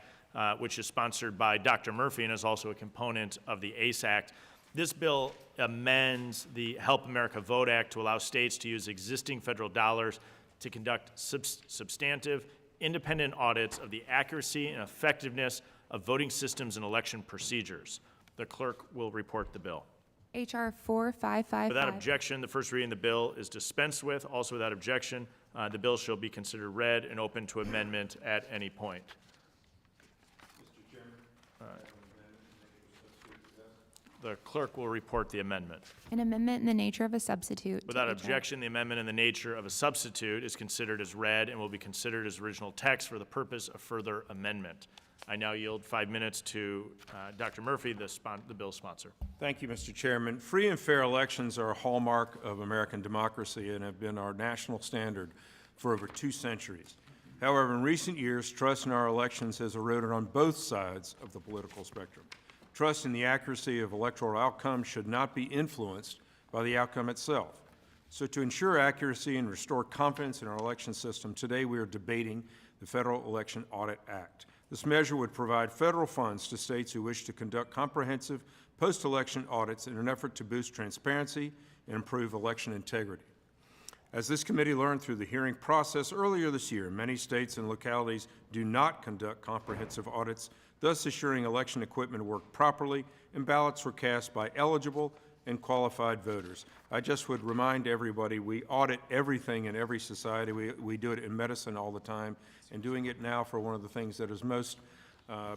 which is sponsored by Dr. Murphy and is also a component of the ACE Act. This bill amends the Help America Vote Act to allow states to use existing federal dollars to conduct substantive, independent audits of the accuracy and effectiveness of voting systems and election procedures. The clerk will report the bill. H.R. 4555. Without objection, the first reading of the bill is dispensed with. Also without objection, the bill shall be considered read and open to amendment at any point. Mr. Chairman, The clerk will report the amendment. An amendment in the nature of a substitute. to Without HR. objection, the amendment in the nature of a substitute is considered as read and will be considered as original text for the purpose of further amendment. I now yield 5 minutes to Dr. Murphy, the bill sponsor. Thank you, Mr. Chairman. Free and fair elections are a hallmark of American democracy and have been our national standard for over 2 centuries. However, in recent years, trust in our elections has eroded on both sides of the political spectrum. Trust in the accuracy of electoral outcomes should not be influenced by the outcome itself. So to ensure accuracy and restore confidence in our election system, today we are debating the Federal Election Audit Act. This measure would provide federal funds to states who wish to conduct comprehensive post-election audits in an effort to boost transparency and improve election integrity. As this committee learned through the hearing process earlier this year, many states and localities do not conduct comprehensive audits, thus assuring election equipment worked properly and ballots were cast by eligible and qualified voters. I just would remind everybody, we audit everything in every society. We do it in medicine all the time, and doing it now for one of the things that is most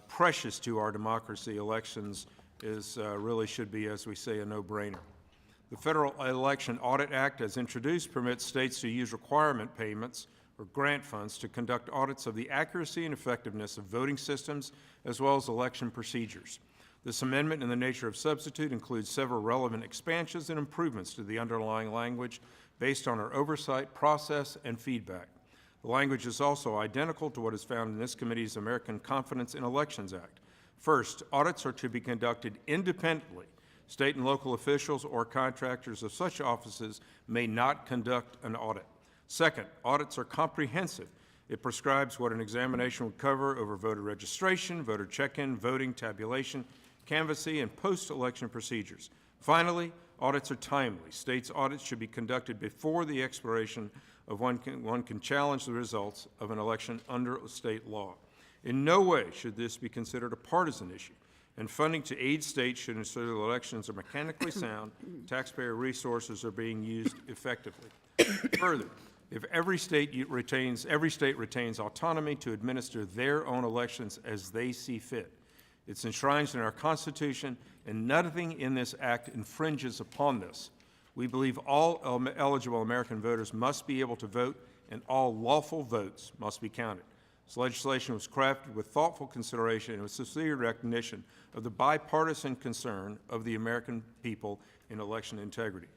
precious to our democracy, elections, is really should be, as we say, a no-brainer. The Federal Election Audit Act, as introduced, permits states to use requirement payments or grant funds to conduct audits of the accuracy and effectiveness of voting systems as well as election procedures. This amendment in the nature of substitute includes several relevant expansions and improvements to the underlying language based on our oversight, process, and feedback. The language is also identical to what is found in this committee's American Confidence in Elections Act. First, audits are to be conducted independently. State and local officials or contractors of such offices may not conduct an audit. Second, audits are comprehensive. It prescribes what an examination would cover over voter registration, voter check-in, voting, tabulation, canvassing, and post-election procedures. Finally, audits are timely. States' audits should be conducted before the expiration of one can challenge the results of an election under state law. In no way should this be considered a partisan issue, and funding to aid states should ensure that elections are mechanically sound, taxpayer resources are being used effectively. Further, if every state retains autonomy to administer their own elections as they see fit, it's enshrined in our Constitution, and nothing in this act infringes upon this. We believe all eligible American voters must be able to vote, and all lawful votes must be counted. This legislation was crafted with thoughtful consideration and with sincere recognition of the bipartisan concern of the American people in election integrity.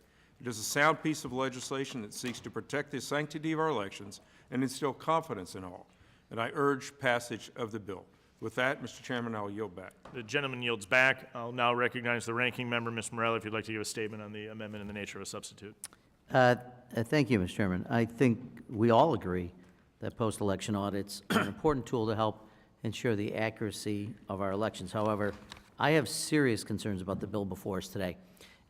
It is a sound piece of legislation that seeks to protect the sanctity of our elections and instill confidence in all, and I urge passage of the bill. With that, Mr. Chairman, I will yield back. The gentleman yields back. I'll now recognize the ranking member, Ms. Morelli, if you'd like to give a statement on the amendment in the nature of a substitute. Thank you, Mr. Chairman. I think we all agree that post-election audits are an important tool to help ensure the accuracy of our elections. However, I have serious concerns about the bill before us today.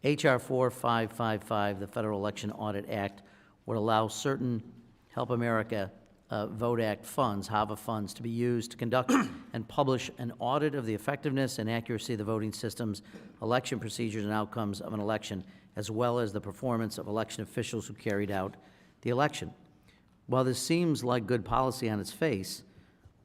H.R. 4555, the Federal Election Audit Act, would allow certain Help America Vote Act funds, HAVA funds, to be used to conduct and publish an audit of the effectiveness and accuracy of the voting systems, election procedures and outcomes of an election, as well as the performance of election officials who carried out the election. While this seems like good policy on its face,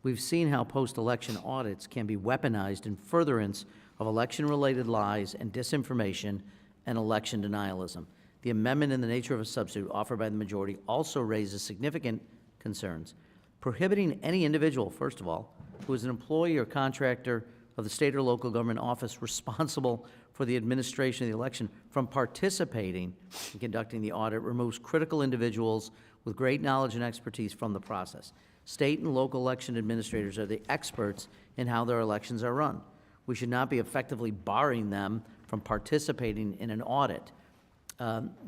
we've seen how post-election audits can be weaponized in furtherance of election-related lies and disinformation and election denialism. The amendment in the nature of a substitute offered by the majority also raises significant concerns, prohibiting any individual, first of all, who is an employee or contractor of the state or local government office responsible for the administration of the election from participating in conducting the audit, removes critical individuals with great knowledge and expertise from the process. State and local election administrators are the experts in how their elections are run. We should not be effectively barring them from participating in an audit.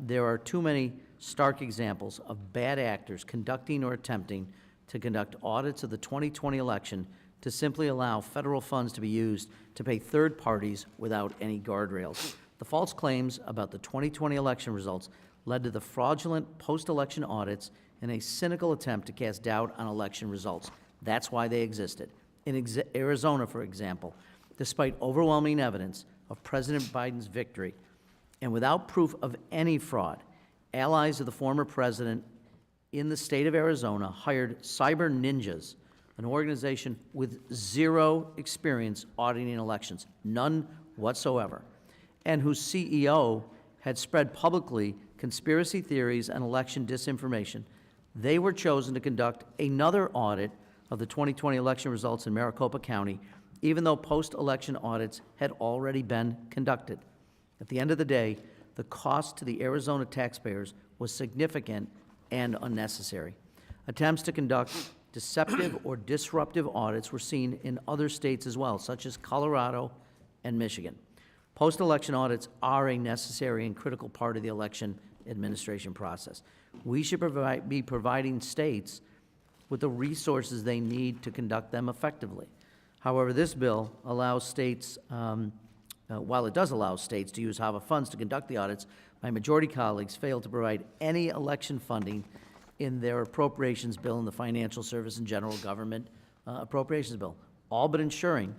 There are too many stark examples of bad actors conducting or attempting to conduct audits of the 2020 election to simply allow federal funds to be used to pay third parties without any guardrails. The false claims about the 2020 election results led to the fraudulent post-election audits in a cynical attempt to cast doubt on election results. That's why they existed. In Arizona, for example, despite overwhelming evidence of President Biden's victory, and without proof of any fraud, allies of the former president in the state of Arizona hired cyber ninjas, an organization with zero experience auditing elections, none whatsoever, and whose CEO had spread publicly conspiracy theories and election disinformation. They were chosen to conduct another audit of the 2020 election results in Maricopa County, even though post-election audits had already been conducted. At the end of the day, the cost to the Arizona taxpayers was significant and unnecessary. Attempts to conduct deceptive or disruptive audits were seen in other states as well, such as Colorado and Michigan. Post-election audits are a necessary and critical part of the election administration process. We should be providing states with the resources they need to conduct them effectively. However, this bill allows states, while it does allow states to use HAVA funds to conduct the audits, my majority colleagues failed to provide any election funding in their appropriations bill in the Financial Service and General Government Appropriations Bill, all but ensuring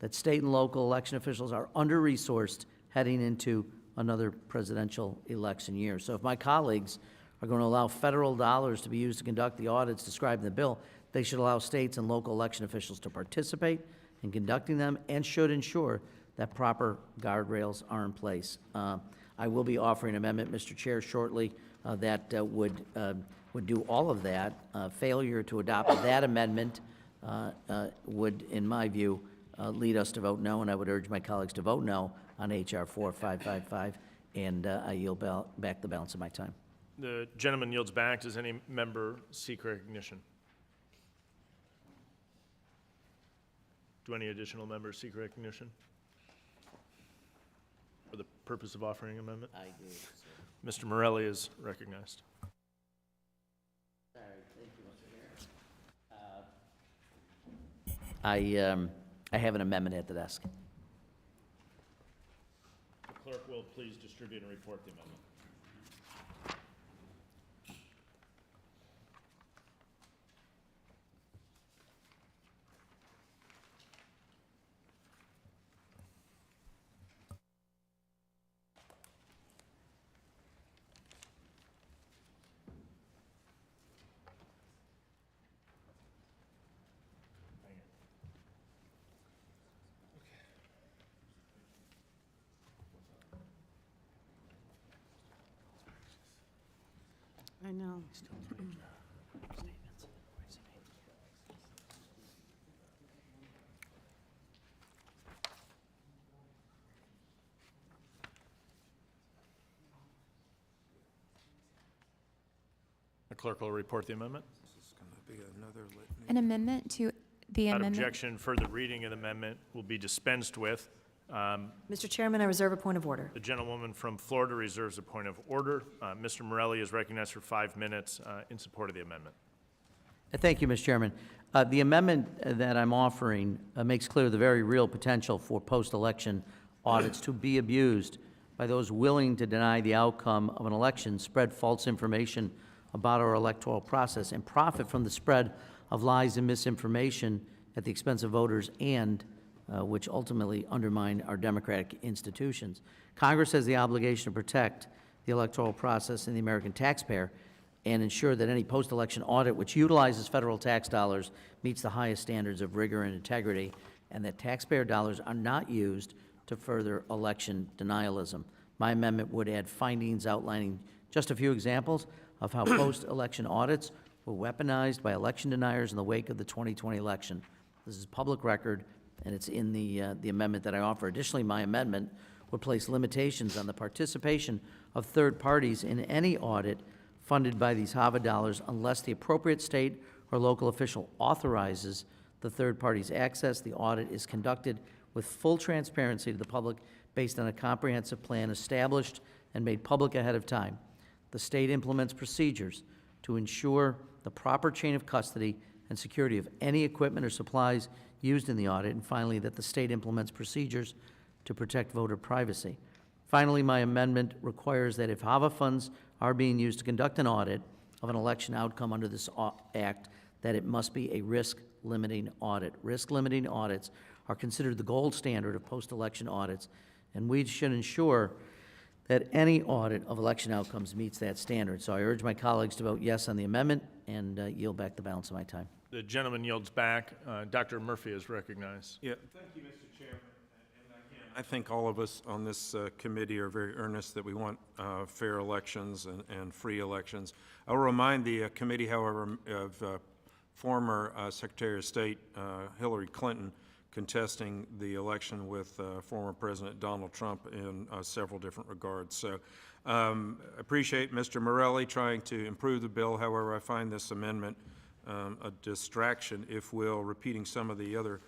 that state and local election officials are under-resourced heading into another presidential election year. So if my colleagues are going to allow federal dollars to be used to conduct the audits described in the bill, they should allow states and local election officials to participate in conducting them and should ensure that proper guardrails are in place. I will be offering an amendment, Mr. Chair, shortly that would do all of that. Failure to adopt that amendment would, in my view, lead us to vote no, and I would urge my colleagues to vote no on H.R. 4555, and I yield back the balance of my time. The gentleman yields back. Does any member seek recognition? Do any additional members seek recognition for the purpose of offering an amendment? I do, sir. Mr. Morelli is recognized. Sorry, thank you, Mr. Mayor. I have an amendment at the desk. The clerk will please distribute and report the amendment. I know. clerk will report the amendment. This is going to be another litany. An amendment to the Without amendment. objection, further reading of the amendment will be dispensed with. Mr. Chairman, I reserve a point of order. The gentlewoman from Florida reserves a point of order. Mr. Morelli is recognized for 5 minutes in support of the amendment. Thank you, Mr. Chairman. The amendment that I'm offering makes clear the very real potential for post-election audits to be abused by those willing to deny the outcome of an election, spread false information about our electoral process, and profit from the spread of lies and misinformation at the expense of voters and which ultimately undermine our democratic institutions. Congress has the obligation to protect the electoral process and the American taxpayer and ensure that any post-election audit which utilizes federal tax dollars meets the highest standards of rigor and integrity, and that taxpayer dollars are not used to further election denialism. My amendment would add findings outlining just a few examples of how post-election audits were weaponized by election deniers in the wake of the 2020 election. This is public record, and it's in the amendment that I offer. Additionally, my amendment would place limitations on the participation of third parties in any audit funded by these HAVA dollars unless the appropriate state or local official authorizes the third party's access. The audit is conducted with full transparency to the public based on a comprehensive plan established and made public ahead of time. The state implements procedures to ensure the proper chain of custody and security of any equipment or supplies used in the audit, and finally, that the state implements procedures to protect voter privacy. Finally, my amendment requires that if HAVA funds are being used to conduct an audit of an election outcome under this act, that it must be a risk-limiting audit. Risk-limiting audits are considered the gold standard of post-election audits, and we should ensure that any audit of election outcomes meets that standard. So I urge my colleagues to vote yes on the amendment and yield back the balance of my time. The gentleman yields back. Dr. Murphy is recognized. Yeah, thank you, Mr. Chairman. And again, I think all of us on this committee are very earnest that we want fair elections and free elections. I'll remind the committee, however, of former Secretary of State Hillary Clinton contesting the election with former President Donald Trump in several different regards. So appreciate Mr. Morelli trying to improve the bill. However, I find this amendment a distraction, if will, repeating some of the other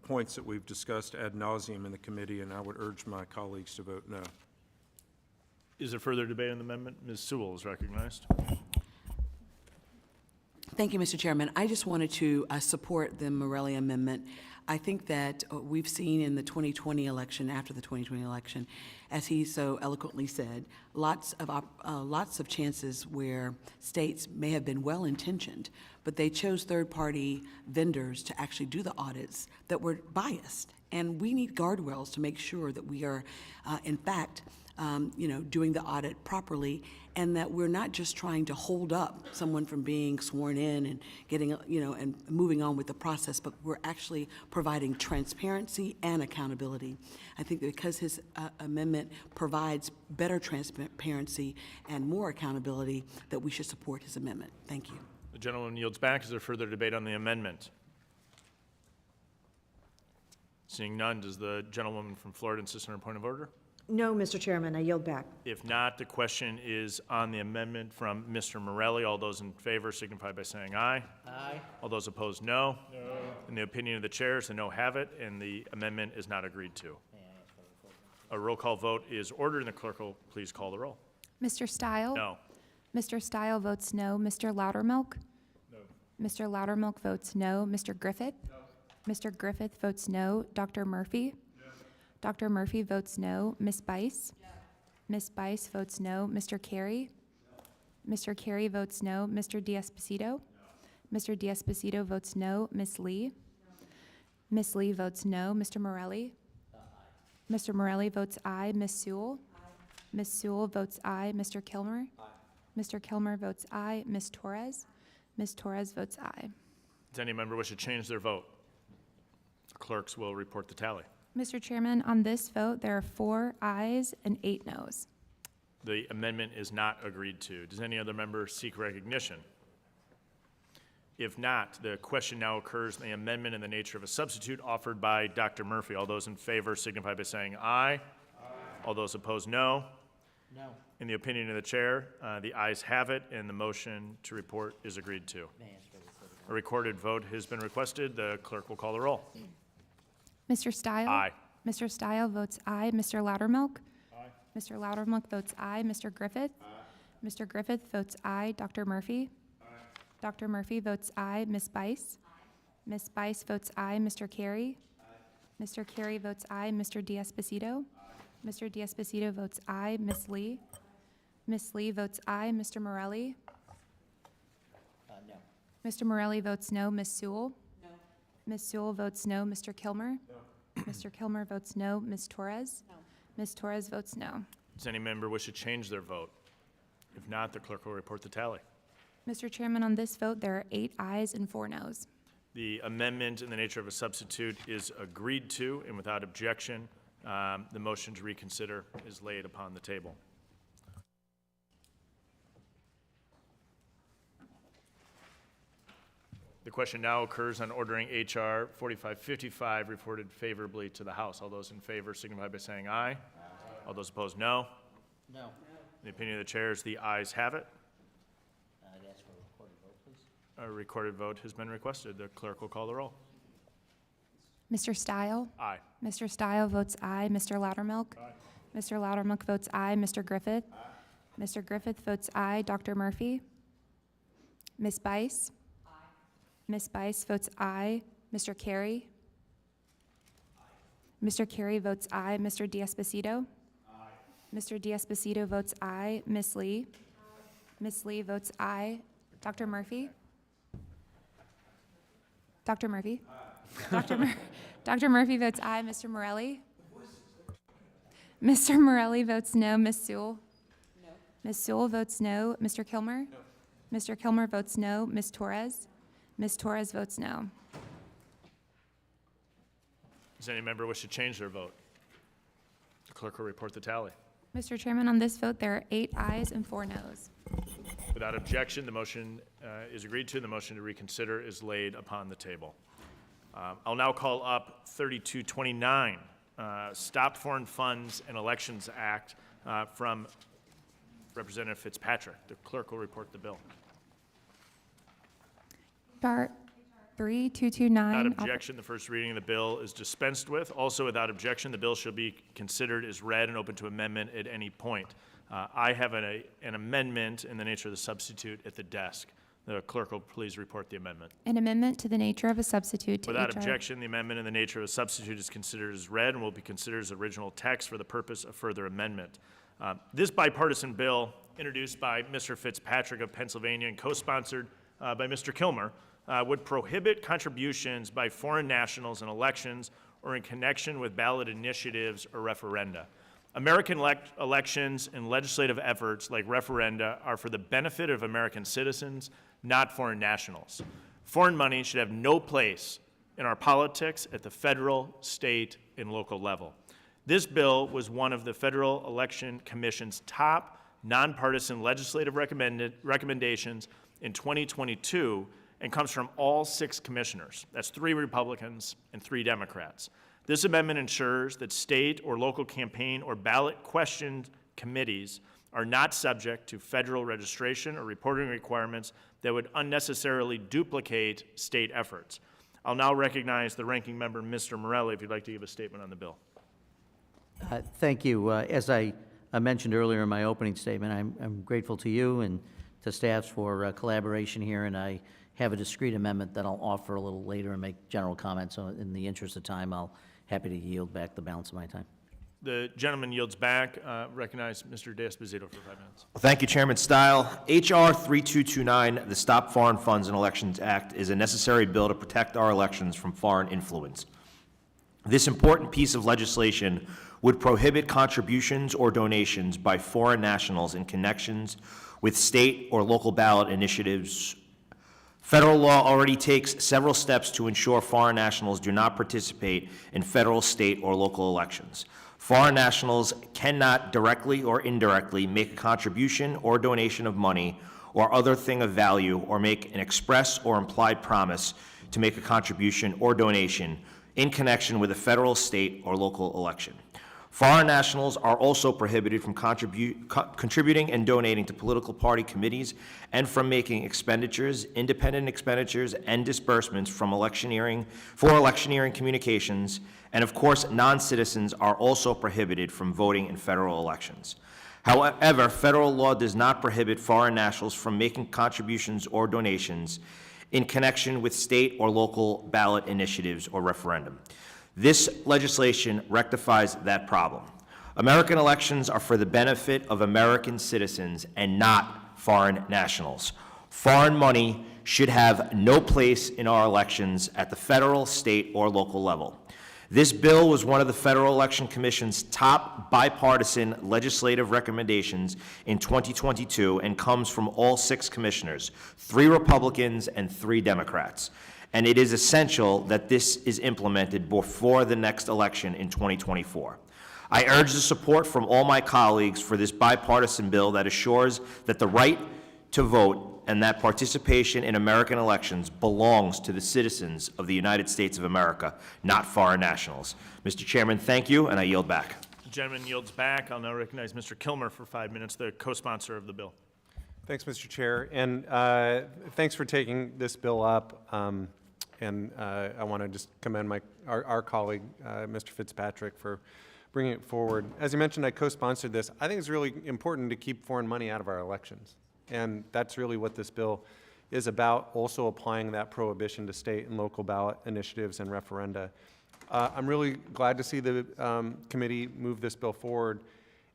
points that we've discussed ad nauseum in the committee, and I would urge my colleagues to vote no. Is there further debate on the amendment? Ms. Sewell is recognized. Thank you, Mr. Chairman. I just wanted to support the Morelli amendment. I think that we've seen in the 2020 election, after the 2020 election, as he so eloquently said, lots of chances where states may have been well-intentioned, but they chose third-party vendors to actually do the audits that were biased. And we need guardrails to make sure that we are, in fact, doing the audit properly, and that we're not just trying to hold up someone from being sworn in and getting, and moving on with the process, but we're actually providing transparency and accountability. I think that because his amendment provides better transparency and more accountability, that we should support his amendment. Thank you. The gentleman yields back. Is there further debate on the amendment? Seeing none, does the gentlewoman from Florida insist on her point of order? No, Mr. Chairman, I yield back. If not, the question is on the amendment from Mr. Morelli. All those in favor signify by saying aye. Aye. All those opposed, no. No. In the opinion of the chair, the no have it, and the amendment is not agreed to. A roll call vote is ordered, and the clerk will please call the roll. Mr. Stile? No. Mr. Stile votes no. Mr. Loudermilk? No. Mr. Loudermilk votes no. Mr. Griffith? No. Mr. Griffith votes no. Dr. Murphy? Dr. Murphy votes no. Ms. Bice? Ms. Bice votes no. Mr. Carey? Mr. Carey votes no. Mr. D'Esposito? Mr. D'Esposito votes no. Ms. Lee? Ms. Lee votes no. Mr. Morelli? Mr. Morelli votes aye. Ms. Sewell? Ms. Sewell votes aye. Mr. Kilmer? Mr. Kilmer votes aye. Ms. Torres? Ms. Torres votes aye. Does any member wish to change their vote? The clerks will report the tally. Mr. Chairman, on this vote, there are 4 ayes and 8 noes. The amendment is not agreed to. Does any other member seek recognition? If not, the question now occurs in the amendment in the nature of a substitute offered by Dr. Murphy. All those in favor signify by saying aye. Aye. All those opposed, no. No. In the opinion of the chair, the ayes have it, and the motion to report is agreed to. A recorded vote has been requested. The clerk will call the roll. Mr. Stile? Aye. Mr. Stile votes aye. Mr. Loudermilk? Aye. Mr. Loudermilk votes aye. Mr. Griffith? Aye. Mr. Griffith votes aye. Dr. Murphy? Aye. Dr. Murphy votes aye. Ms. Bice? Aye. Ms. Bice votes aye. Mr. Carey? Aye. Mr. Carey votes aye. Mr. D'Esposito? Aye. Mr. D'Esposito votes aye. Ms. Lee? Ms. Lee votes aye. Mr. Morelli? No. Mr. Morelli votes no. Ms. Sewell? No. Ms. Sewell votes no. Mr. Kilmer? No. Mr. Kilmer votes no. Ms. Torres? No. Ms. Torres votes no. Does any member wish to change their vote? If not, the clerk will report the tally. Mr. Chairman, on this vote, there are 8 ayes and 4 noes. The amendment in the nature of a substitute is agreed to, and without objection, the motion to reconsider is laid upon the table. The question now occurs on ordering H.R. 4555 reported favorably to the House. All those in favor signify by saying aye. Aye. All those opposed, no. No. In the opinion of the chair, the ayes have it. I'd ask for a recorded vote, please. A recorded vote has been requested. The clerk will call the roll. Mr. Stile? Aye. Mr. Stile votes aye. Mr. Loudermilk? Aye. Mr. Loudermilk votes aye. Mr. Griffith? Aye. Mr. Griffith votes aye. Dr. Murphy? Ms. Bice? Aye. Ms. Bice votes aye. Mr. Carey? Aye. Mr. Carey votes aye. Mr. D'Esposito? Aye. Mr. D'Esposito votes aye. Ms. Lee? Aye. Ms. Lee votes aye. Dr. Murphy? Dr. Murphy? Aye. Dr. Murphy votes aye. Mr. Morelli? Mr. Morelli votes no. Ms. Sewell? No. Ms. Sewell votes no. Mr. Kilmer? No. Mr. Kilmer votes no. Ms. Torres? Ms. Torres votes no. Does any member wish to change their vote? The clerk will report the tally. Mr. Chairman, on this vote, there are 8 ayes and 4 noes. Without objection, the motion is agreed to. The motion to reconsider is laid upon the table. I'll now call up 3229, Stop Foreign Funds and Elections Act from Representative Fitzpatrick. The clerk will report the bill. Chart 3229. Without objection, the first reading of the bill is dispensed with. Also, without objection, the bill shall be considered as read and open to amendment at any point. I have an amendment in the nature of the substitute at the desk. The clerk will please report the amendment. An amendment to the nature of a substitute to Without HR. objection, the amendment in the nature of a substitute is considered as read and will be considered as original text for the purpose of further amendment. This bipartisan bill, introduced by Mr. Fitzpatrick of Pennsylvania and co-sponsored by Mr. Kilmer, would prohibit contributions by foreign nationals in elections or in connection with ballot initiatives or referenda. American elections and legislative efforts like referenda are for the benefit of American citizens, not foreign nationals. Foreign money should have no place in our politics at the federal, state, and local level. This bill was one of the Federal Election Commission's top nonpartisan legislative recommendations in 2022 and comes from all 6 commissioners. That's 3 Republicans and 3 Democrats. This amendment ensures that state or local campaign or ballot question committees are not subject to federal registration or reporting requirements that would unnecessarily duplicate state efforts. I'll now recognize the ranking member, Mr. Morelli, if you'd like to give a statement on the bill. Thank you. As I mentioned earlier in my opening statement, I'm grateful to you and to staffs for collaboration here, and I have a discrete amendment that I'll offer a little later and make general comments. So in the interest of time, I'll happy to yield back the balance of my time. The gentleman yields back. Recognize Mr. D'Esposito for 5 minutes. Well, thank you, Chairman Stile. H.R. 3229, the Stop Foreign Funds and Elections Act, is a necessary bill to protect our elections from foreign influence. This important piece of legislation would prohibit contributions or donations by foreign nationals in connections with state or local ballot initiatives. Federal law already takes several steps to ensure foreign nationals do not participate in federal, state, or local elections. Foreign nationals cannot directly or indirectly make a contribution or donation of money or other thing of value or make an express or implied promise to make a contribution or donation in connection with a federal, state, or local election. Foreign nationals are also prohibited from contributing and donating to political party committees and from making expenditures, independent expenditures, and disbursements from electioneering communications. And of course, non-citizens are also prohibited from voting in federal elections. However, federal law does not prohibit foreign nationals from making contributions or donations in connection with state or local ballot initiatives or referendum. This legislation rectifies that problem. American elections are for the benefit of American citizens and not foreign nationals. Foreign money should have no place in our elections at the federal, state, or local level. This bill was one of the Federal Election Commission's top bipartisan legislative recommendations in 2022 and comes from all 6 commissioners, 3 Republicans and 3 Democrats. And it is essential that this is implemented before the next election in 2024. I urge the support from all my colleagues for this bipartisan bill that assures that the right to vote and that participation in American elections belongs to the citizens of the United States of America, not foreign nationals. Mr. Chairman, thank you, and I yield back. The gentleman yields back. I'll now recognize Mr. Kilmer for 5 minutes, the co-sponsor of the bill. Thanks, Mr. Chair, and thanks for taking this bill up. I want to just commend our colleague, Mr. Fitzpatrick, for bringing it forward. As you mentioned, I co-sponsored this. I think it's really important to keep foreign money out of our elections. And that's really what this bill is about, also applying that prohibition to state and local ballot initiatives and referenda. I'm really glad to see the committee move this bill forward.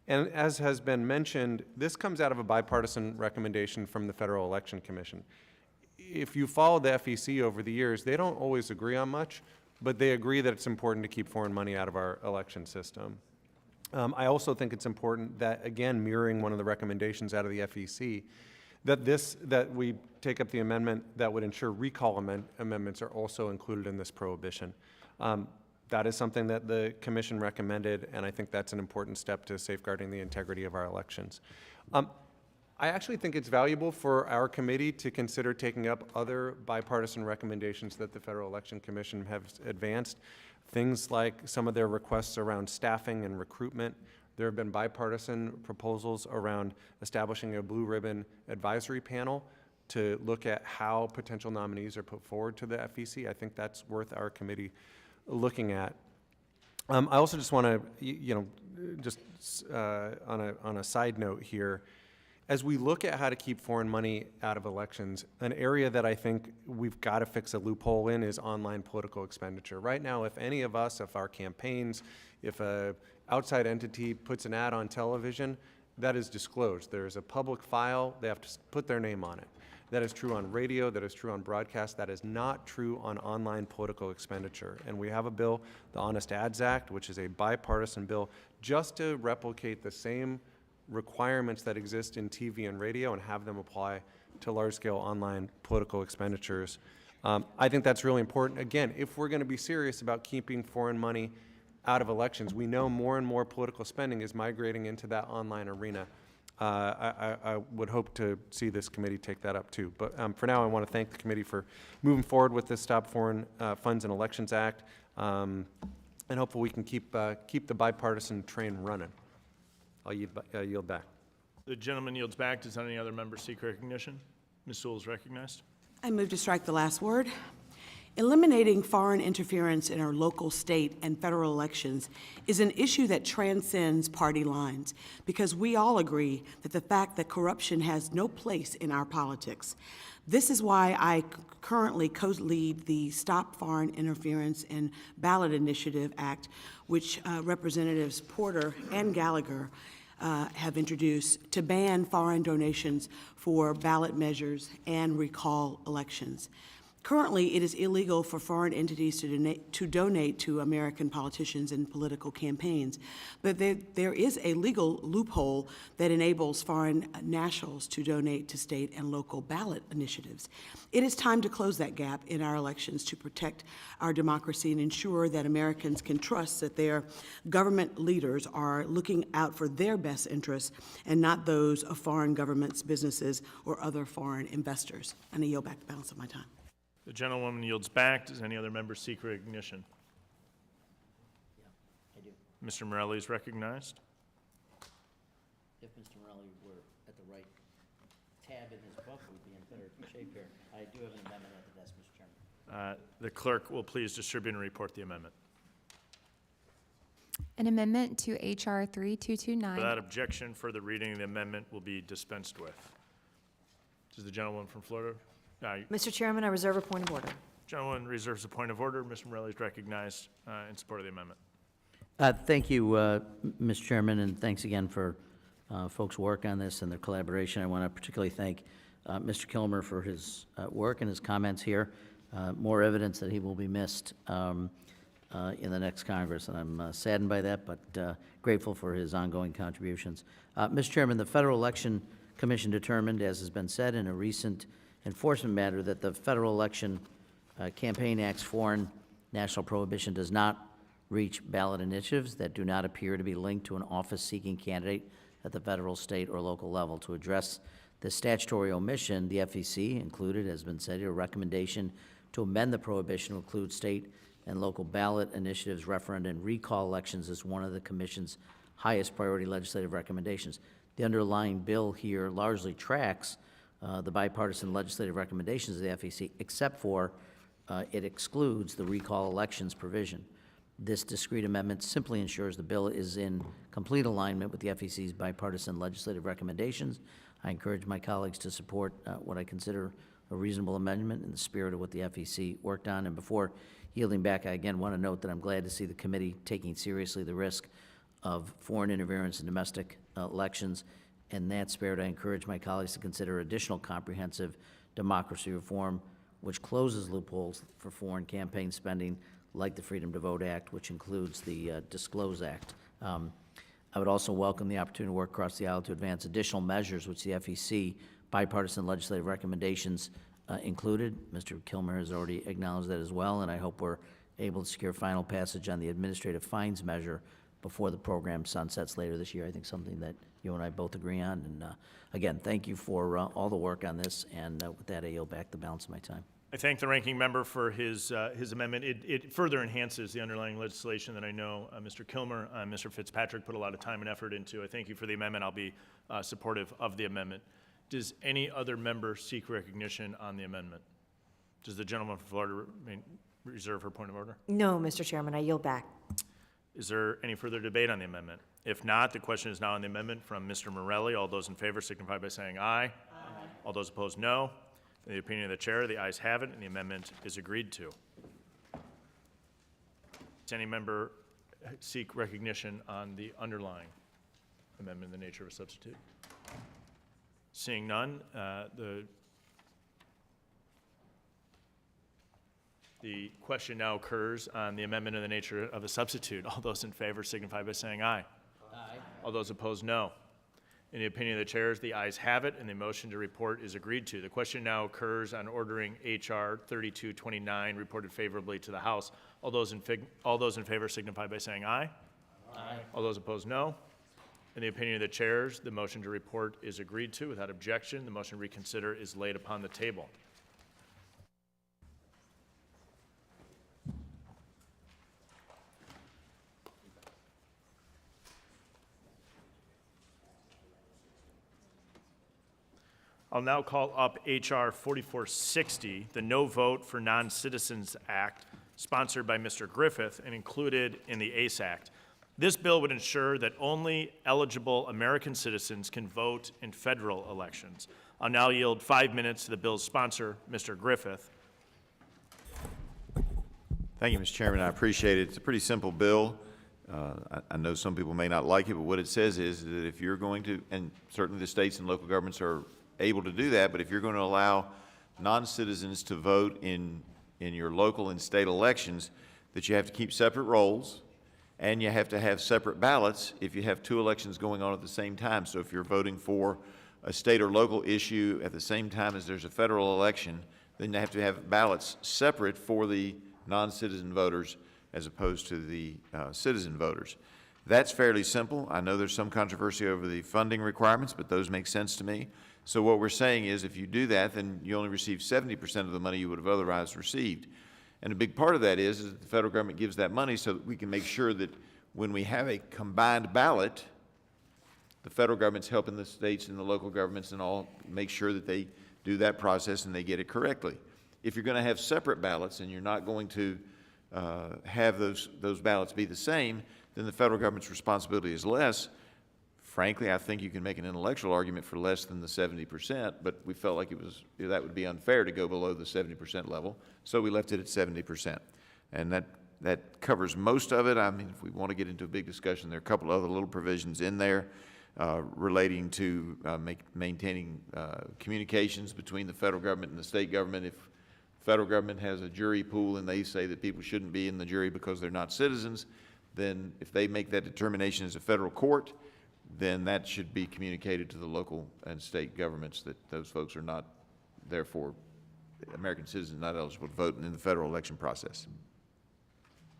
And as has been mentioned, this comes out of a bipartisan recommendation from the Federal Election Commission. If you follow the FEC over the years, they don't always agree on much, but they agree that it's important to keep foreign money out of our election system. I also think it's important that, again, mirroring one of the recommendations out of the FEC, that we take up the amendment that would ensure recall amendments are also included in this prohibition. That is something that the commission recommended, and I think that's an important step to safeguarding the integrity of our elections. I actually think it's valuable for our committee to consider taking up other bipartisan recommendations that the Federal Election Commission has advanced. Things like some of their requests around staffing and recruitment. There have been bipartisan proposals around establishing a blue ribbon advisory panel to look at how potential nominees are put forward to the FEC. I think that's worth our committee looking at. I also just want to, on a side note here, as we look at how to keep foreign money out of elections, an area that I think we've got to fix a loophole in is online political expenditure. Right now, if any of us, if our campaigns, if an outside entity puts an ad on television, that is disclosed. There is a public file. They have to put their name on it. That is true on radio. That is true on broadcast. That is not true on online political expenditure. And we have a bill, the Honest Ads Act, which is a bipartisan bill just to replicate the same requirements that exist in TV and radio and have them apply to large-scale online political expenditures. I think that's really important. Again, if we're going to be serious about keeping foreign money out of elections, we know more and more political spending is migrating into that online arena. I would hope to see this committee take that up too. But for now, I want to thank the committee for moving forward with this Stop Foreign Funds and Elections Act, and hopefully we can keep the bipartisan train running. I'll yield back. The gentleman yields back. Does any other member seek recognition? Ms. Sewell is recognized. I move to strike the last word. Eliminating foreign interference in our local, state, and federal elections is an issue that transcends party lines because we all agree that the fact that corruption has no place in our politics. This is why I currently co-lead the Stop Foreign Interference in Ballot Initiative Act, which Representatives Porter and Gallagher have introduced to ban foreign donations for ballot measures and recall elections. Currently, it is illegal for foreign entities to donate to American politicians and political campaigns, but there is a legal loophole that enables foreign nationals to donate to state and local ballot initiatives. It is time to close that gap in our elections to protect our democracy and ensure that Americans can trust that their government leaders are looking out for their best interests and not those of foreign governments, businesses, or other foreign investors. And I yield back the balance of my time. The gentlewoman yields back. Does any other member seek recognition? I you. Mr. Morelli is recognized. If Mr. Morelli were at the right tab in his book, we'd be in better shape here. I do have an amendment at the desk, Mr. Chairman. The clerk will please distribute and report the amendment. An amendment to H.R. 3229. Without objection, further reading of the amendment will be dispensed with. Does the gentleman from Florida? Mr. Chairman, I reserve a point of order. Gentleman reserves a point of order. Mr. Morelli is recognized in support of the amendment. Thank you, Mr. Chairman, and thanks again for folks' work on this and their collaboration. I want to particularly thank Mr. Kilmer for his work and his comments here. More evidence that he will be missed in the next Congress, and I'm saddened by that, but grateful for his ongoing contributions. Mr. Chairman, the Federal Election Commission determined, as has been said in a recent enforcement matter, that the Federal Election Campaign Act's foreign national prohibition does not reach ballot initiatives that do not appear to be linked to an office-seeking candidate at the federal, state, or local level. To address the statutory omission, the FEC included, as has been said, a recommendation to amend the prohibition to include state and local ballot initiatives, referendum, and recall elections as one of the Commission's highest priority legislative recommendations. The underlying bill here largely tracks the bipartisan legislative recommendations of the FEC, except for it excludes the recall elections provision. This discrete amendment simply ensures the bill is in complete alignment with the FEC's bipartisan legislative recommendations. I encourage my colleagues to support what I consider a reasonable amendment in the spirit of what the FEC worked on. And before yielding back, I again want to note that I'm glad to see the committee taking seriously the risk of foreign interference in domestic elections. In that spirit, I encourage my colleagues to consider additional comprehensive democracy reform, which closes loopholes for foreign campaign spending, like the Freedom to Vote Act, which includes the Disclose Act. I would also welcome the opportunity to work across the aisle to advance additional measures which the FEC bipartisan legislative recommendations included. Mr. Kilmer has already acknowledged that as well, and I hope we're able to secure final passage on the administrative fines measure before the program sunsets later this year. I think something that you and I both agree on. And again, thank you for all the work on this, and with that, I yield back the balance of my time. I thank the ranking member for his amendment. It further enhances the underlying legislation that I know Mr. Kilmer and Mr. Fitzpatrick put a lot of time and effort into. I thank you for the amendment. I'll be supportive of the amendment. Does any other member seek recognition on the amendment? Does the gentleman from Florida reserve her point of order? No, Mr. Chairman, I yield back. Is there any further debate on the amendment? If not, the question is now on the amendment from Mr. Morelli. All those in favor signify by saying aye. Aye. All those opposed, no. In the opinion of the chair, the ayes have it, and the amendment is agreed to. Does any member seek recognition on the underlying amendment in the nature of a substitute? Seeing none, the question now occurs on the amendment in the nature of a substitute. All those in favor signify by saying aye. Aye. All those opposed, no. In the opinion of the chairs, the ayes have it, and the motion to report is agreed to. The question now occurs on ordering H.R. 3229 reported favorably to the House. All those in favor signify by saying aye. Aye. All those opposed, no. In the opinion of the chairs, the motion to report is agreed to. Without objection, the motion to reconsider is laid upon the table. I'll now call up H.R. 4460, the No Vote for Non-Citizens Act, sponsored by Mr. Griffith and included in the ACE Act. This bill would ensure that only eligible American citizens can vote in federal elections. I'll now yield 5 minutes to the bill's sponsor, Mr. Griffith. Thank you, Mr. Chairman. I appreciate it. It's a pretty simple bill. I know some people may not like it, but what it says is that if you're going to, and certainly the states and local governments are able to do that, but if you're going to allow non-citizens to vote in your local and state elections, that you have to keep separate rolls, and you have to have separate ballots if you have two elections going on at the same time. So if you're voting for a state or local issue at the same time as there's a federal election, then you have to have ballots separate for the non-citizen voters as opposed to the citizen voters. That's fairly simple. I know there's some controversy over the funding requirements, but those make sense to me. So what we're saying is if you do that, then you only receive 70% of the money you would have otherwise received. And a big part of that is that the federal government gives that money so that we can make sure that when we have a combined ballot, the federal government's helping the states and the local governments and all make sure that they do that process and they get it correctly. If you're going to have separate ballots and you're not going to have those ballots be the same, then the federal government's responsibility is less. Frankly, I think you can make an intellectual argument for less than the 70%, but we felt like that would be unfair to go below the 70% level, so we left it at 70%. And that covers most of it. I mean, if we want to get into a big discussion, there are a couple other little provisions in there relating to maintaining communications between the federal government and the state government. If the federal government has a jury pool and they say that people shouldn't be in the jury because they're not citizens, then if they make that determination as a federal court, then that should be communicated to the local and state governments that those folks are not, therefore, American citizens not eligible to vote in the federal election process.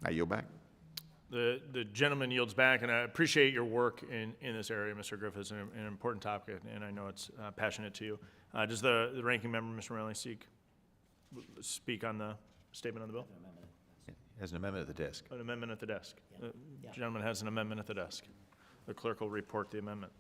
I yield back. The gentleman yields back, and I appreciate your work in this area, Mr. Griffith. It's an important topic, and I know it's passionate to you. Does the ranking member, Mr. Morelli, speak on the statement on the bill? Has an amendment at the desk. An amendment at the desk. The gentleman has an amendment at the desk. The clerk will report the amendment.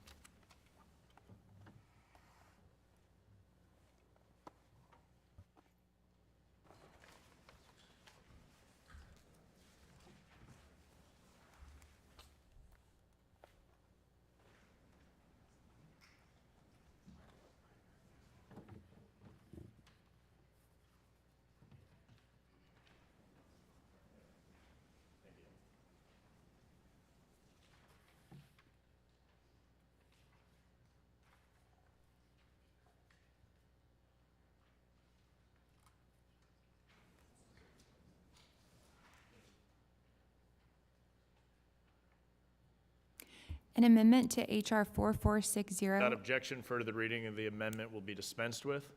An amendment to H.R. 4460. Without objection, further the reading of the amendment will be dispensed with.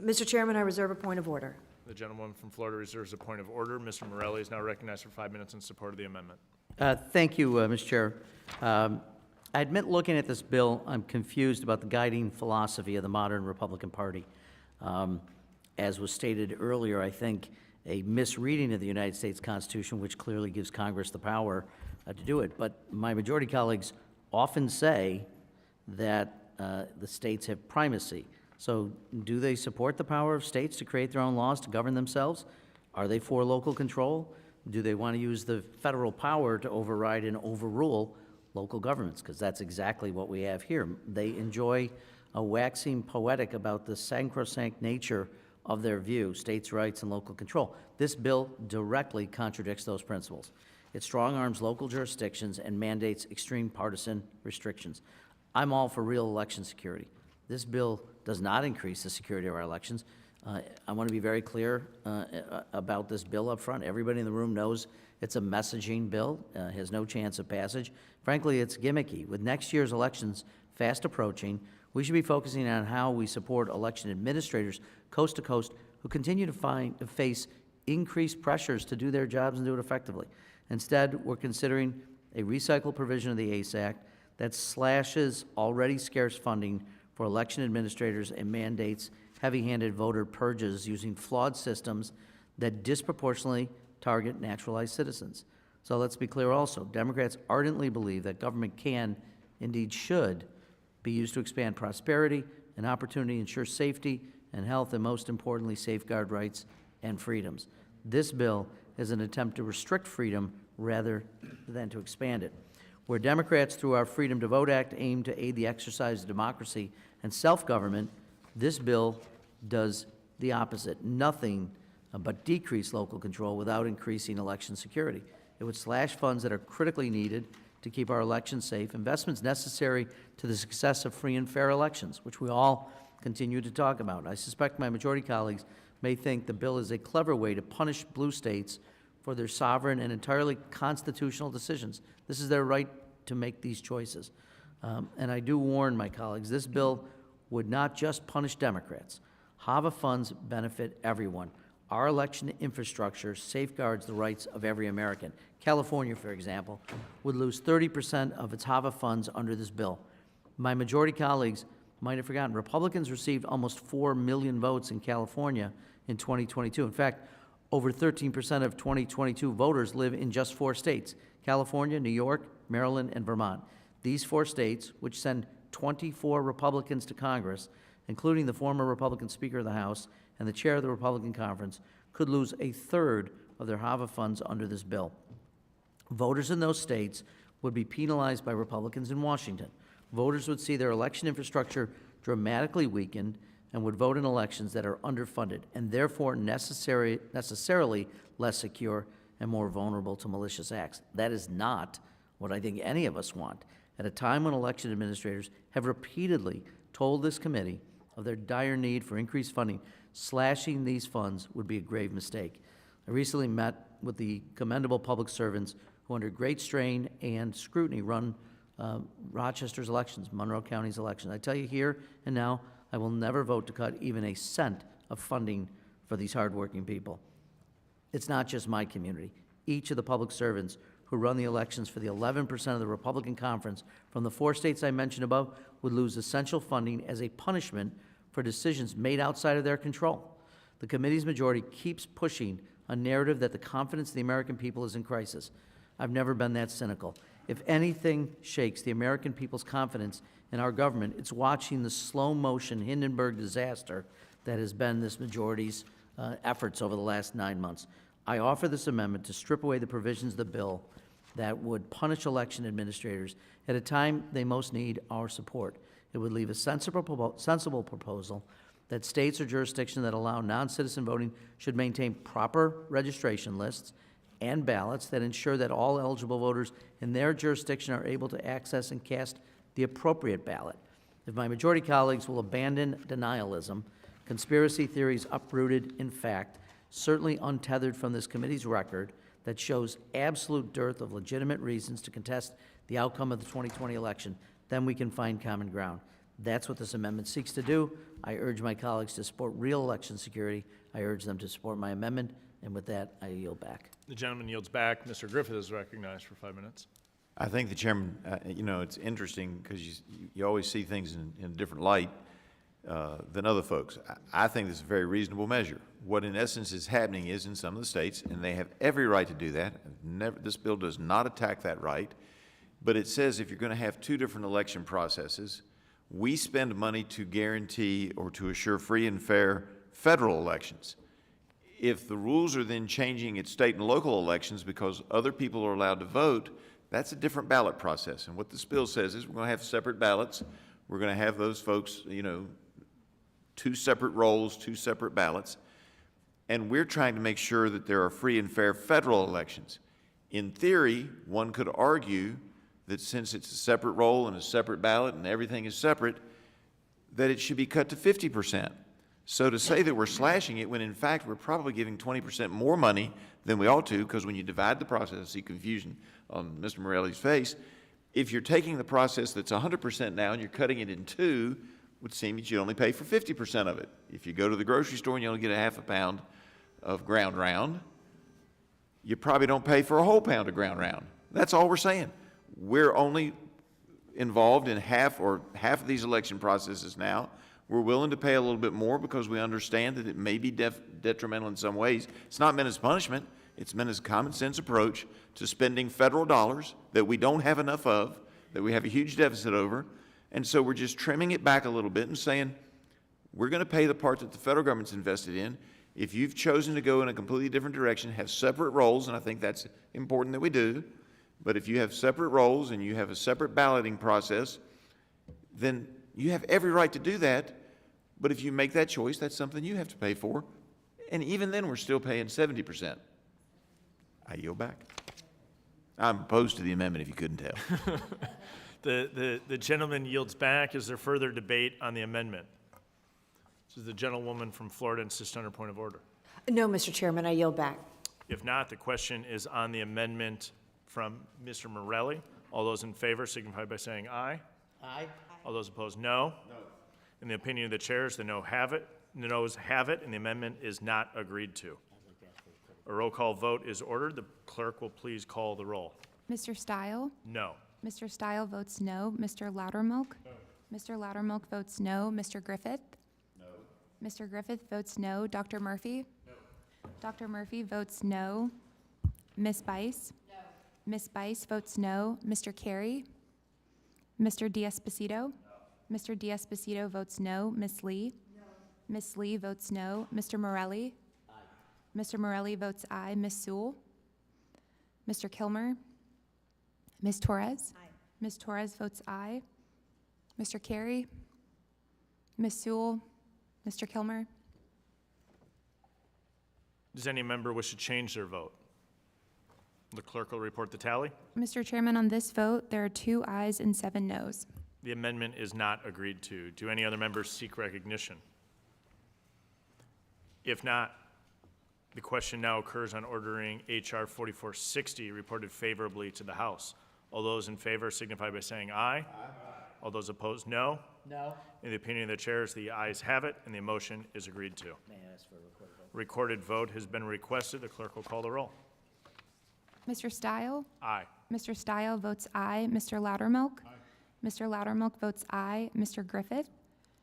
Mr. Chairman, I reserve a point of order. The gentleman from Florida reserves a point of order. Mr. Morelli is now recognized for 5 minutes in support of the amendment. Thank you, Mr. Chair. I admit, looking at this bill, I'm confused about the guiding philosophy of the modern Republican Party. As was stated earlier, I think a misreading of the United States Constitution, which clearly gives Congress the power to do it. But my majority colleagues often say that the states have primacy. So do they support the power of states to create their own laws to govern themselves? Are they for local control? Do they want to use the federal power to override and overrule local governments? Because that's exactly what we have here. They enjoy waxing poetic about the sacrosanct nature of their view, states' rights and local control. This bill directly contradicts those principles. It strong-arms local jurisdictions and mandates extreme partisan restrictions. I'm all for real election security. This bill does not increase the security of our elections. I want to be very clear about this bill up front. Everybody in the room knows it's a messaging bill, has no chance of passage. Frankly, it's gimmicky. With next year's elections fast approaching, we should be focusing on how we support election administrators coast to coast who continue to face increased pressures to do their jobs and do it effectively. Instead, we're considering a recycled provision of the ACE Act that slashes already scarce funding for election administrators and mandates heavy-handed voter purges using flawed systems that disproportionately target naturalized citizens. So let's be clear also, Democrats ardently believe that government can, indeed should, be used to expand prosperity and opportunity, ensure safety and health, and most importantly, safeguard rights and freedoms. This bill is an attempt to restrict freedom rather than to expand it. Where Democrats, through our Freedom to Vote Act, aim to aid the exercise of democracy and self-government, this bill does the opposite. Nothing but decrease local control without increasing election security. It would slash funds that are critically needed to keep our elections safe, investments necessary to the success of free and fair elections, which we all continue to talk about. I suspect my majority colleagues may think the bill is a clever way to punish blue states for their sovereign and entirely constitutional decisions. This is their right to make these choices. And I do warn my colleagues, this bill would not just punish Democrats. HAVA funds benefit everyone. Our election infrastructure safeguards the rights of every American. California, for example, would lose 30% of its HAVA funds under this bill. My majority colleagues might have forgotten, Republicans received almost 4 million votes in California in 2022. In fact, over 13% of 2022 voters live in just 4 states, California, New York, Maryland, and Vermont. These 4 states, which send 24 Republicans to Congress, including the former Republican Speaker of the House and the chair of the Republican Conference, could lose a third of their HAVA funds under this bill. Voters in those states would be penalized by Republicans in Washington. Voters would see their election infrastructure dramatically weakened and would vote in elections that are underfunded and therefore necessarily less secure and more vulnerable to malicious acts. That is not what I think any of us want. At a time when election administrators have repeatedly told this committee of their dire need for increased funding, slashing these funds would be a grave mistake. I recently met with the commendable public servants who, under great strain and scrutiny, run Rochester's elections, Monroe County's elections. I tell you here and now, I will never vote to cut even a cent of funding for these hardworking people. It's not just my community. Each of the public servants who run the elections for the 11% of the Republican conference from the 4 states I mentioned above would lose essential funding as a punishment for decisions made outside of their control. The committee's majority keeps pushing a narrative that the confidence of the American people is in crisis. I've never been that cynical. If anything shakes the American people's confidence in our government, it's watching the slow-motion Hindenburg disaster that has been this majority's efforts over the last 9 months. I offer this amendment to strip away the provisions of the bill that would punish election administrators at a time they most need our support. It would leave a sensible proposal that states or jurisdictions that allow non-citizen voting should maintain proper registration lists and ballots that ensure that all eligible voters in their jurisdiction are able to access and cast the appropriate ballot. If my majority colleagues will abandon denialism, conspiracy theories uprooted in fact, certainly untethered from this committee's record that shows absolute dearth of legitimate reasons to contest the outcome of the 2020 election, then we can find common ground. That's what this amendment seeks to do. I urge my colleagues to support real election security. I urge them to support my amendment, and with that, I yield back. The gentleman yields back. Mr. Griffith is recognized for 5 minutes. I think the chairman, you know, it's interesting because you always see things in a different light than other folks. I think this is a very reasonable measure. What in essence is happening is in some of the states, and they have every right to do that. This bill does not attack that right, but it says if you're going to have 2 different election processes, we spend money to guarantee or to assure free and fair federal elections. If the rules are then changing at state and local elections because other people are allowed to vote, that's a different ballot process. And what this bill says is we're going to have separate ballots. We're going to have those folks, you know, 2 separate rolls, 2 separate ballots. And we're trying to make sure that there are free and fair federal elections. In theory, one could argue that since it's a separate roll and a separate ballot and everything is separate, that it should be cut to 50%. So to say that we're slashing it when in fact we're probably giving 20% more money than we ought to, because when you divide the process, I see confusion on Mr. Morelli's face. If you're taking the process that's 100% now and you're cutting it in 2, it would seem that you only pay for 50% of it. If you go to the grocery store and you only get a half a pound of ground round, you probably don't pay for a whole pound of ground round. That's all we're saying. We're only involved in half of these election processes now. We're willing to pay a little bit more because we understand that it may be detrimental in some ways. It's not meant as punishment. It's meant as a common sense approach to spending federal dollars that we don't have enough of, that we have a huge deficit over. And so we're just trimming it back a little bit and saying, we're going to pay the part that the federal government's invested in. If you've chosen to go in a completely different direction, have separate roles, and I think that's important that we do, but if you have separate roles and you have a separate balloting process, then you have every right to do that. But if you make that choice, that's something you have to pay for. And even then, we're still paying 70%. I yield back. I'm opposed to the amendment, if you couldn't tell. The gentleman yields back. Is there further debate on the amendment? This is the gentlewoman from Florida, insists on her point of order. No, Mr. Chairman, I yield back. If not, the question is on the amendment from Mr. Morelli. All those in favor signify by saying aye. Aye. All those opposed, no. No. In the opinion of the chairs, the noes have it, and the amendment is not agreed to. A roll call vote is ordered. The clerk will please call the roll. Mr. Stile? No. Mr. Stile votes no. Mr. Loudermilk? No. Mr. Loudermilk votes no. Mr. Griffith? No. Mr. Griffith votes no. Dr. Murphy? No. Dr. Murphy votes no. Ms. Bice? No. Ms. Bice votes no. Mr. Carey? Mr. D'Esposito? Mr. D'Esposito votes no. Ms. Lee? Ms. Lee votes no. Mr. Morelli? Mr. Morelli votes aye. Ms. Sewell? Mr. Kilmer? Ms. Torres? Ms. Torres votes aye. Mr. Carey? Ms. Sewell? Mr. Kilmer? Does any member wish to change their vote? The clerk will report the tally. Mr. Chairman, on this vote, there are 2 ayes and 7 noes. The amendment is not agreed to. Do any other members seek recognition? If not, the question now occurs on ordering H.R. 4460 reported favorably to the House. All those in favor signify by saying aye. Aye. All those opposed, no. No. In the opinion of the chairs, the ayes have it, and the motion is agreed to. May I ask for a recorded vote? Recorded vote has been requested. The clerk will call the roll. Mr. Stile? Aye. Mr. Stile votes aye. Mr. Loudermilk? Aye. Mr. Loudermilk votes aye. Mr. Griffith?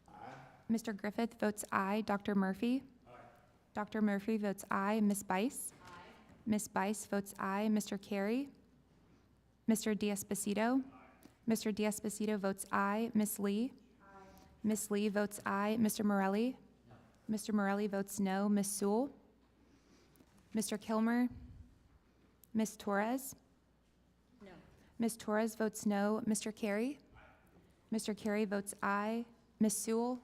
Aye. Mr. Griffith votes aye. Dr. Murphy? Aye. Dr. Murphy votes aye. Ms. Bice? Aye. Ms. Bice votes aye. Mr. Carey? Mr. D'Esposito? Aye. Mr. D'Esposito votes aye. Ms. Lee? Aye. Ms. Lee votes aye. Mr. Morelli? No. Mr. Morelli votes no. Ms. Sewell? Mr. Kilmer? Ms. Torres? No. Ms. Torres votes no. Mr. Carey? Aye. Mr. Carey votes aye. Ms. Sewell?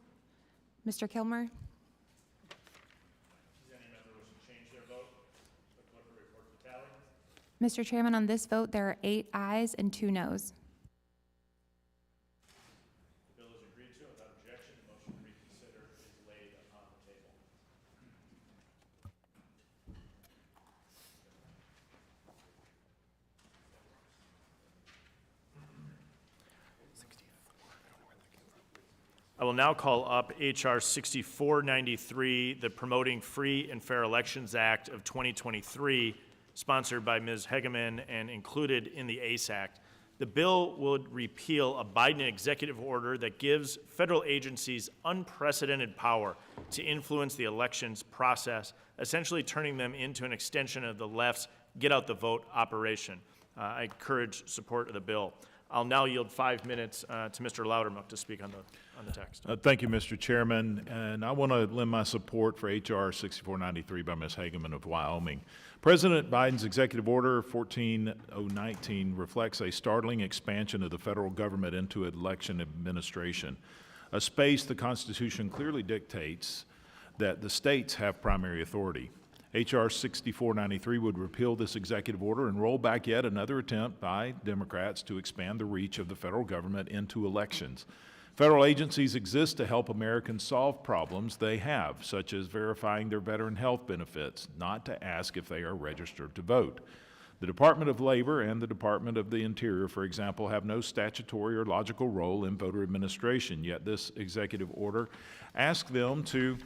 Mr. Kilmer? Does any member wish to change their vote? The clerk will report the tally. Mr. Chairman, on this vote, there are 8 ayes and 2 noes. The bill is agreed to without objection. The motion to reconsider is laid upon the table. I will now call up H.R. 6493, the Promoting Free and Fair Elections Act of 2023, sponsored by Ms. Hegeman and included in the ACE Act. The bill would repeal a Biden executive order that gives federal agencies unprecedented power to influence the elections process, essentially turning them into an extension of the left's get-out-the-vote operation. I encourage support of the bill. I'll now yield 5 minutes to Mr. Loudermilk to speak on the text. Thank you, Mr. Chairman, and I want to lend my support for H.R. 6493 by Ms. Hageman of Wyoming. President Biden's Executive Order 14019 reflects a startling expansion of the federal government into election administration, a space the Constitution clearly dictates that the states have primary authority. H.R. 6493 would repeal this executive order and roll back yet another attempt by Democrats to expand the reach of the federal government into elections. Federal agencies exist to help Americans solve problems they have, such as verifying their veteran health benefits, not to ask if they are registered to vote. The Department of Labor and the Department of the Interior, for example, have no statutory or logical role in voter administration, yet this executive order asks them to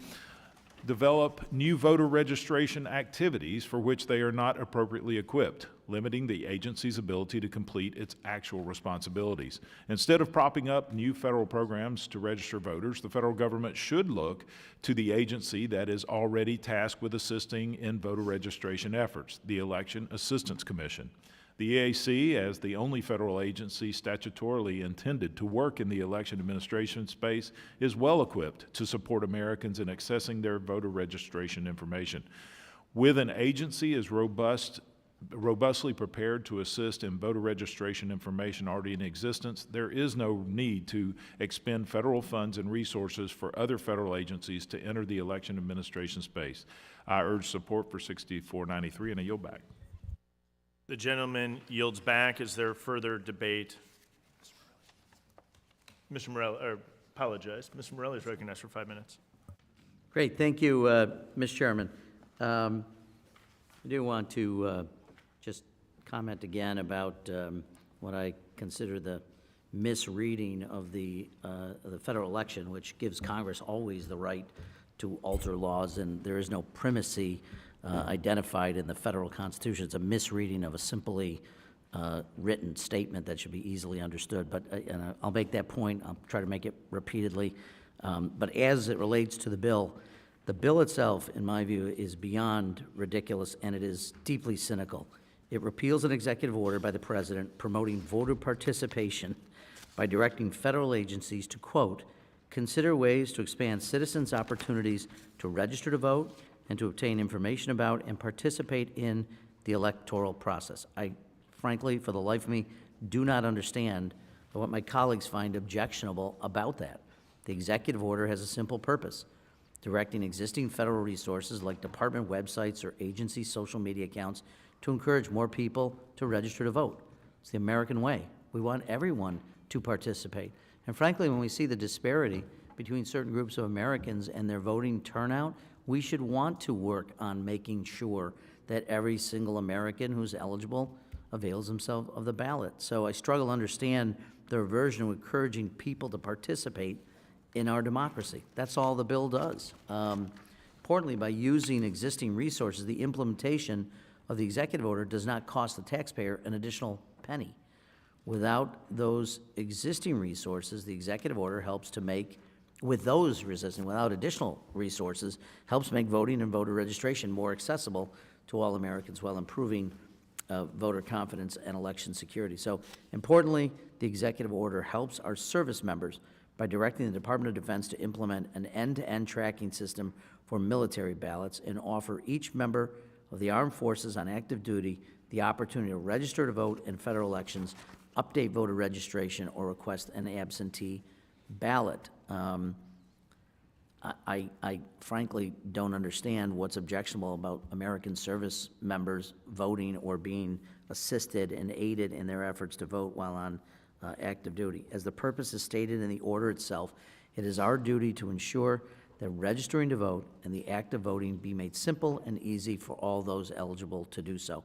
develop new voter registration activities for which they are not appropriately equipped, limiting the agency's ability to complete its actual responsibilities. Instead of propping up new federal programs to register voters, the federal government should look to the agency that is already tasked with assisting in voter registration efforts, the Election Assistance Commission. The EAC, as the only federal agency statutorily intended to work in the election administration space, is well equipped to support Americans in accessing their voter registration information. With an agency as robustly prepared to assist in voter registration information already in existence, there is no need to expend federal funds and resources for other federal agencies to enter the election administration space. I urge support for 6493, and I yield back. The gentleman yields back. Is there further debate? Mr. Morelli, or apologize. Mr. Morelli is recognized for 5 minutes. Great, thank you, Mr. Chairman. I do want to just comment again about what I consider the misreading of the federal election, which gives Congress always the right to alter laws, and there is no primacy identified in the federal Constitution. It's a misreading of a simply written statement that should be easily understood. But and I'll make that point. I'll try to make it repeatedly. But as it relates to the bill itself, in my view, is beyond ridiculous, and it is deeply cynical. It repeals an executive order by the president promoting voter participation by directing federal agencies to, quote, consider ways to expand citizens' opportunities to register to vote and to obtain information about and participate in the electoral process. I frankly, for the life of me, do not understand what my colleagues find objectionable about that. The executive order has a simple purpose: directing existing federal resources like department websites or agency social media accounts to encourage more people to register to vote. It's the American way. We want everyone to participate. And frankly, when we see the disparity between certain groups of Americans and their voting turnout, we should want to work on making sure that every single American who's eligible avails himself of the ballot. So I struggle to understand the aversion to encouraging people to participate in our democracy. That's all the bill does. Importantly, by using existing resources, the implementation of the executive order does not cost the taxpayer an additional penny. Without those existing resources, the executive order helps to make, without additional resources, helps make voting and voter registration more accessible to all Americans while improving voter confidence and election security. So importantly, the executive order helps our service members by directing the Department of Defense to implement an end-to-end tracking system for military ballots and offer each member of the armed forces on active duty the opportunity to register to vote in federal elections, update voter registration, or request an absentee ballot. I frankly don't understand what's objectionable about American service members voting or being assisted and aided in their efforts to vote while on active duty. As the purpose is stated in the order itself, it is our duty to ensure that registering to vote and the act of voting be made simple and easy for all those eligible to do so.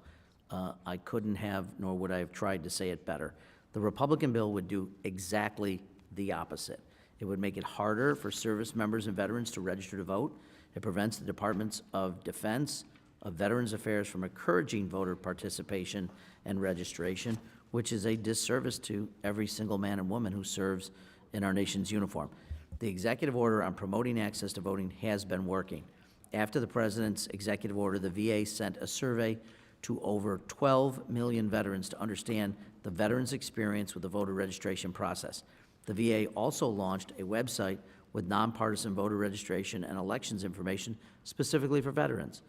I couldn't have, nor would I have tried to say it better. The Republican bill would do exactly the opposite. It would make it harder for service members and veterans to register to vote. It prevents the Departments of Defense, of Veterans Affairs from encouraging voter participation and registration, which is a disservice to every single man and woman who serves in our nation's uniform. The executive order on promoting access to voting has been working. After the president's executive order, the VA sent a survey to over 12 million veterans to understand the veterans' experience with the voter registration process. The VA also launched a website with nonpartisan voter registration and elections information specifically for veterans.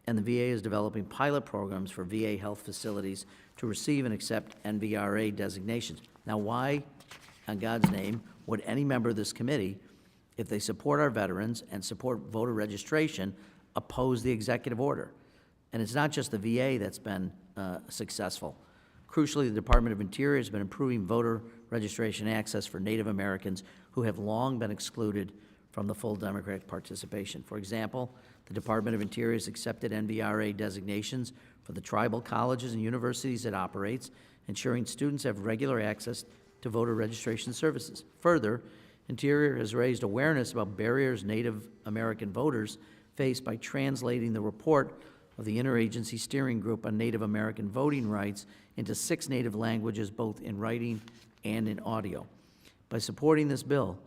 And the VA is developing pilot programs for VA health facilities to receive and accept NVRA designations. Now, why, in God's name, would any member of this committee, if they support our veterans and support voter registration, oppose the executive order? And it's not just the VA that's been successful. Crucially, the Department of Interior has been improving voter registration access for Native Americans who have long been excluded from the full democratic participation. For example, the Department of Interior has accepted NVRA designations for the tribal colleges and universities it operates, ensuring students have regular access to voter registration services. Further, Interior has raised awareness about barriers Native American voters face by translating the report of the Interagency Steering Group on Native American Voting Rights into 6 native languages, both in writing and in audio. By supporting this bill,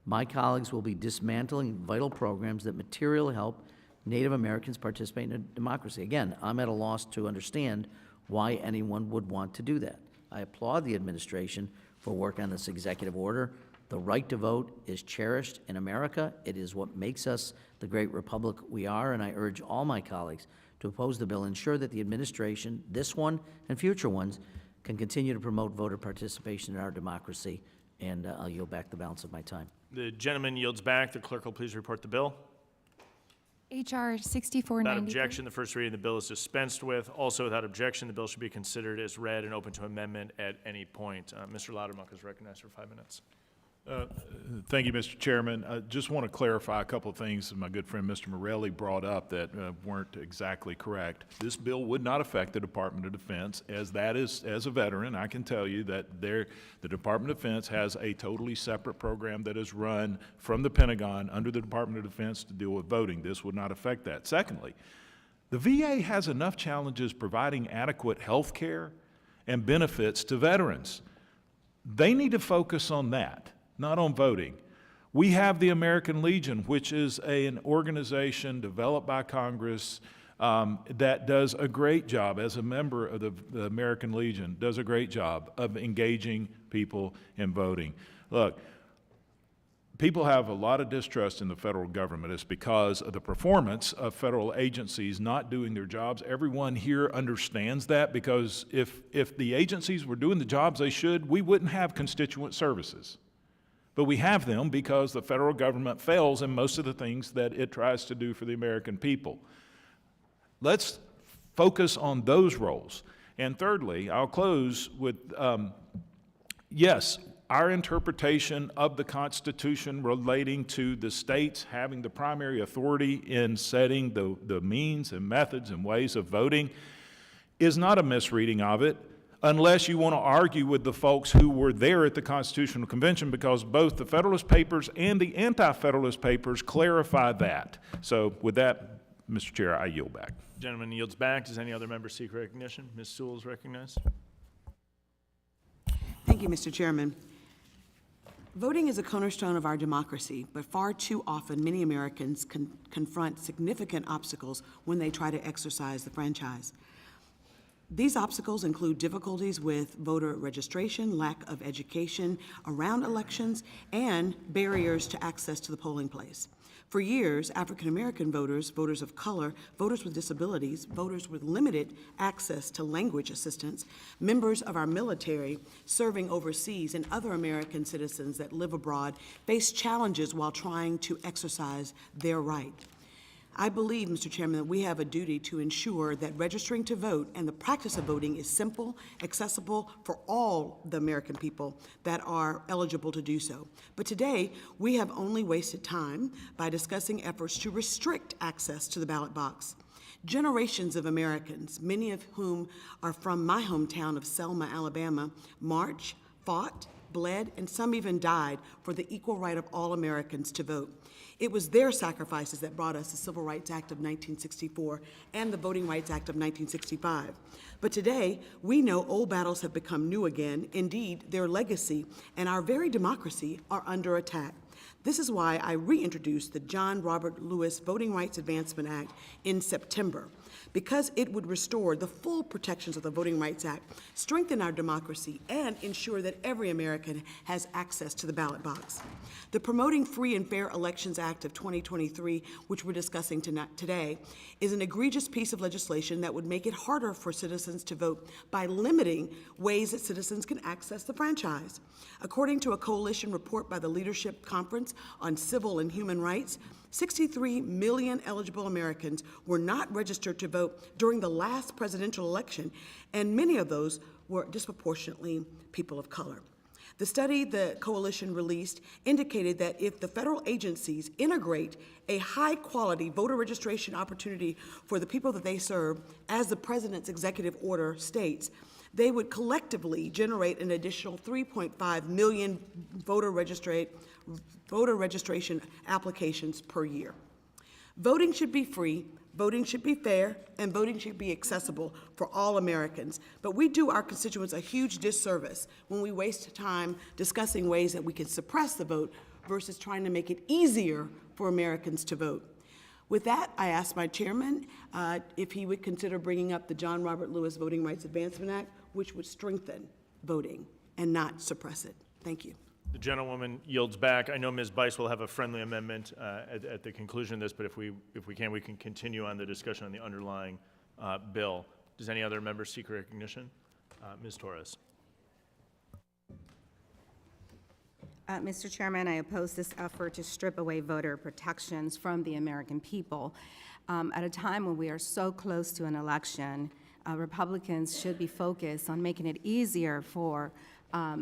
my colleagues will be dismantling vital programs that materially help Native Americans participate in a democracy. Again, I'm at a loss to understand why anyone would want to do that. I applaud the administration for work on this executive order. The right to vote is cherished in America. It is what makes us the great republic we are, and I urge all my colleagues to oppose the bill and ensure that the administration, this one and future ones, can continue to promote voter participation in our democracy. And I'll yield back the balance of my time. The gentleman yields back. The clerk will please report the bill. H.R. 6493. Without objection, the first reading of the bill is dispensed with. Also, without objection, the bill should be considered as read and open to amendment at any point. Mr. Loudermilk is recognized for 5 minutes. Thank you, Mr. Chairman. I just want to clarify a couple of things that my good friend Mr. Morelli brought up that weren't exactly correct. This bill would not affect the Department of Defense. As a veteran, I can tell you that the Department of Defense has a totally separate program that is run from the Pentagon under the Department of Defense to deal with voting. This would not affect that. Secondly, the VA has enough challenges providing adequate health care and benefits to veterans. They need to focus on that, not on voting. We have the American Legion, which is an organization developed by Congress that does a great job as a member of the American Legion, does a great job of engaging people in voting. Look, people have a lot of distrust in the federal government. It's because of the performance of federal agencies not doing their jobs. Everyone here understands that, because if the agencies were doing the jobs they should, we wouldn't have constituent services. But we have them because the federal government fails in most of the things that it tries to do for the American people. Let's focus on those roles. And thirdly, I'll close with, yes, our interpretation of the Constitution relating to the states having the primary authority in setting the means and methods and ways of voting is not a misreading of it, unless you want to argue with the folks who were there at the Constitutional Convention, because both the Federalist Papers and the Anti-Federalist Papers clarify that. So with that, Mr. Chair, I yield back. Gentleman yields back. Does any other member seek recognition? Ms. Sewell is recognized. Thank you, Mr. Chairman. Voting is a cornerstone of our democracy, but far too often many Americans confront significant obstacles when they try to exercise the franchise. These obstacles include difficulties with voter registration, lack of education around elections, and barriers to access to the polling place. For years, African American voters, voters of color, voters with disabilities, voters with limited access to language assistance, members of our military serving overseas, and other American citizens that live abroad face challenges while trying to exercise their right. I believe, Mr. Chairman, that we have a duty to ensure that registering to vote and the practice of voting is simple, accessible for all the American people that are eligible to do so. But today, we have only wasted time by discussing efforts to restrict access to the ballot box. Generations of Americans, many of whom are from my hometown of Selma, Alabama, marched, fought, bled, and some even died for the equal right of all Americans to vote. It was their sacrifices that brought us the Civil Rights Act of 1964 and the Voting Rights Act of 1965. But today, we know old battles have become new again. Indeed, their legacy and our very democracy are under attack. This is why I reintroduced the John Robert Lewis Voting Rights Advancement Act in September, because it would restore the full protections of the Voting Rights Act, strengthen our democracy, and ensure that every American has access to the ballot box. The Promoting Free and Fair Elections Act of 2023, which we're discussing today, is an egregious piece of legislation that would make it harder for citizens to vote by limiting ways that citizens can access the franchise. According to a coalition report by the Leadership Conference on Civil and Human Rights, 63 million eligible Americans were not registered to vote during the last presidential election, and many of those were disproportionately people of color. The study the coalition released indicated that if the federal agencies integrate a high-quality voter registration opportunity for the people that they serve, as the president's executive order states, they would collectively generate an additional 3.5 million voter registration applications per year. Voting should be free, voting should be fair, and voting should be accessible for all Americans. But we do our constituents a huge disservice when we waste time discussing ways that we can suppress the vote versus trying to make it easier for Americans to vote. With that, I ask my chairman if he would consider bringing up the John Robert Lewis Voting Rights Advancement Act, which would strengthen voting and not suppress it. Thank you. The gentlewoman yields back. I know Ms. Bice will have a friendly amendment at the conclusion of this, but if we can, we can continue on the discussion on the underlying bill. Does any other member seek recognition? Ms. Torres. Mr. Chairman, I oppose this effort to strip away voter protections from the American people. At a time when we are so close to an election, Republicans should be focused on making it easier for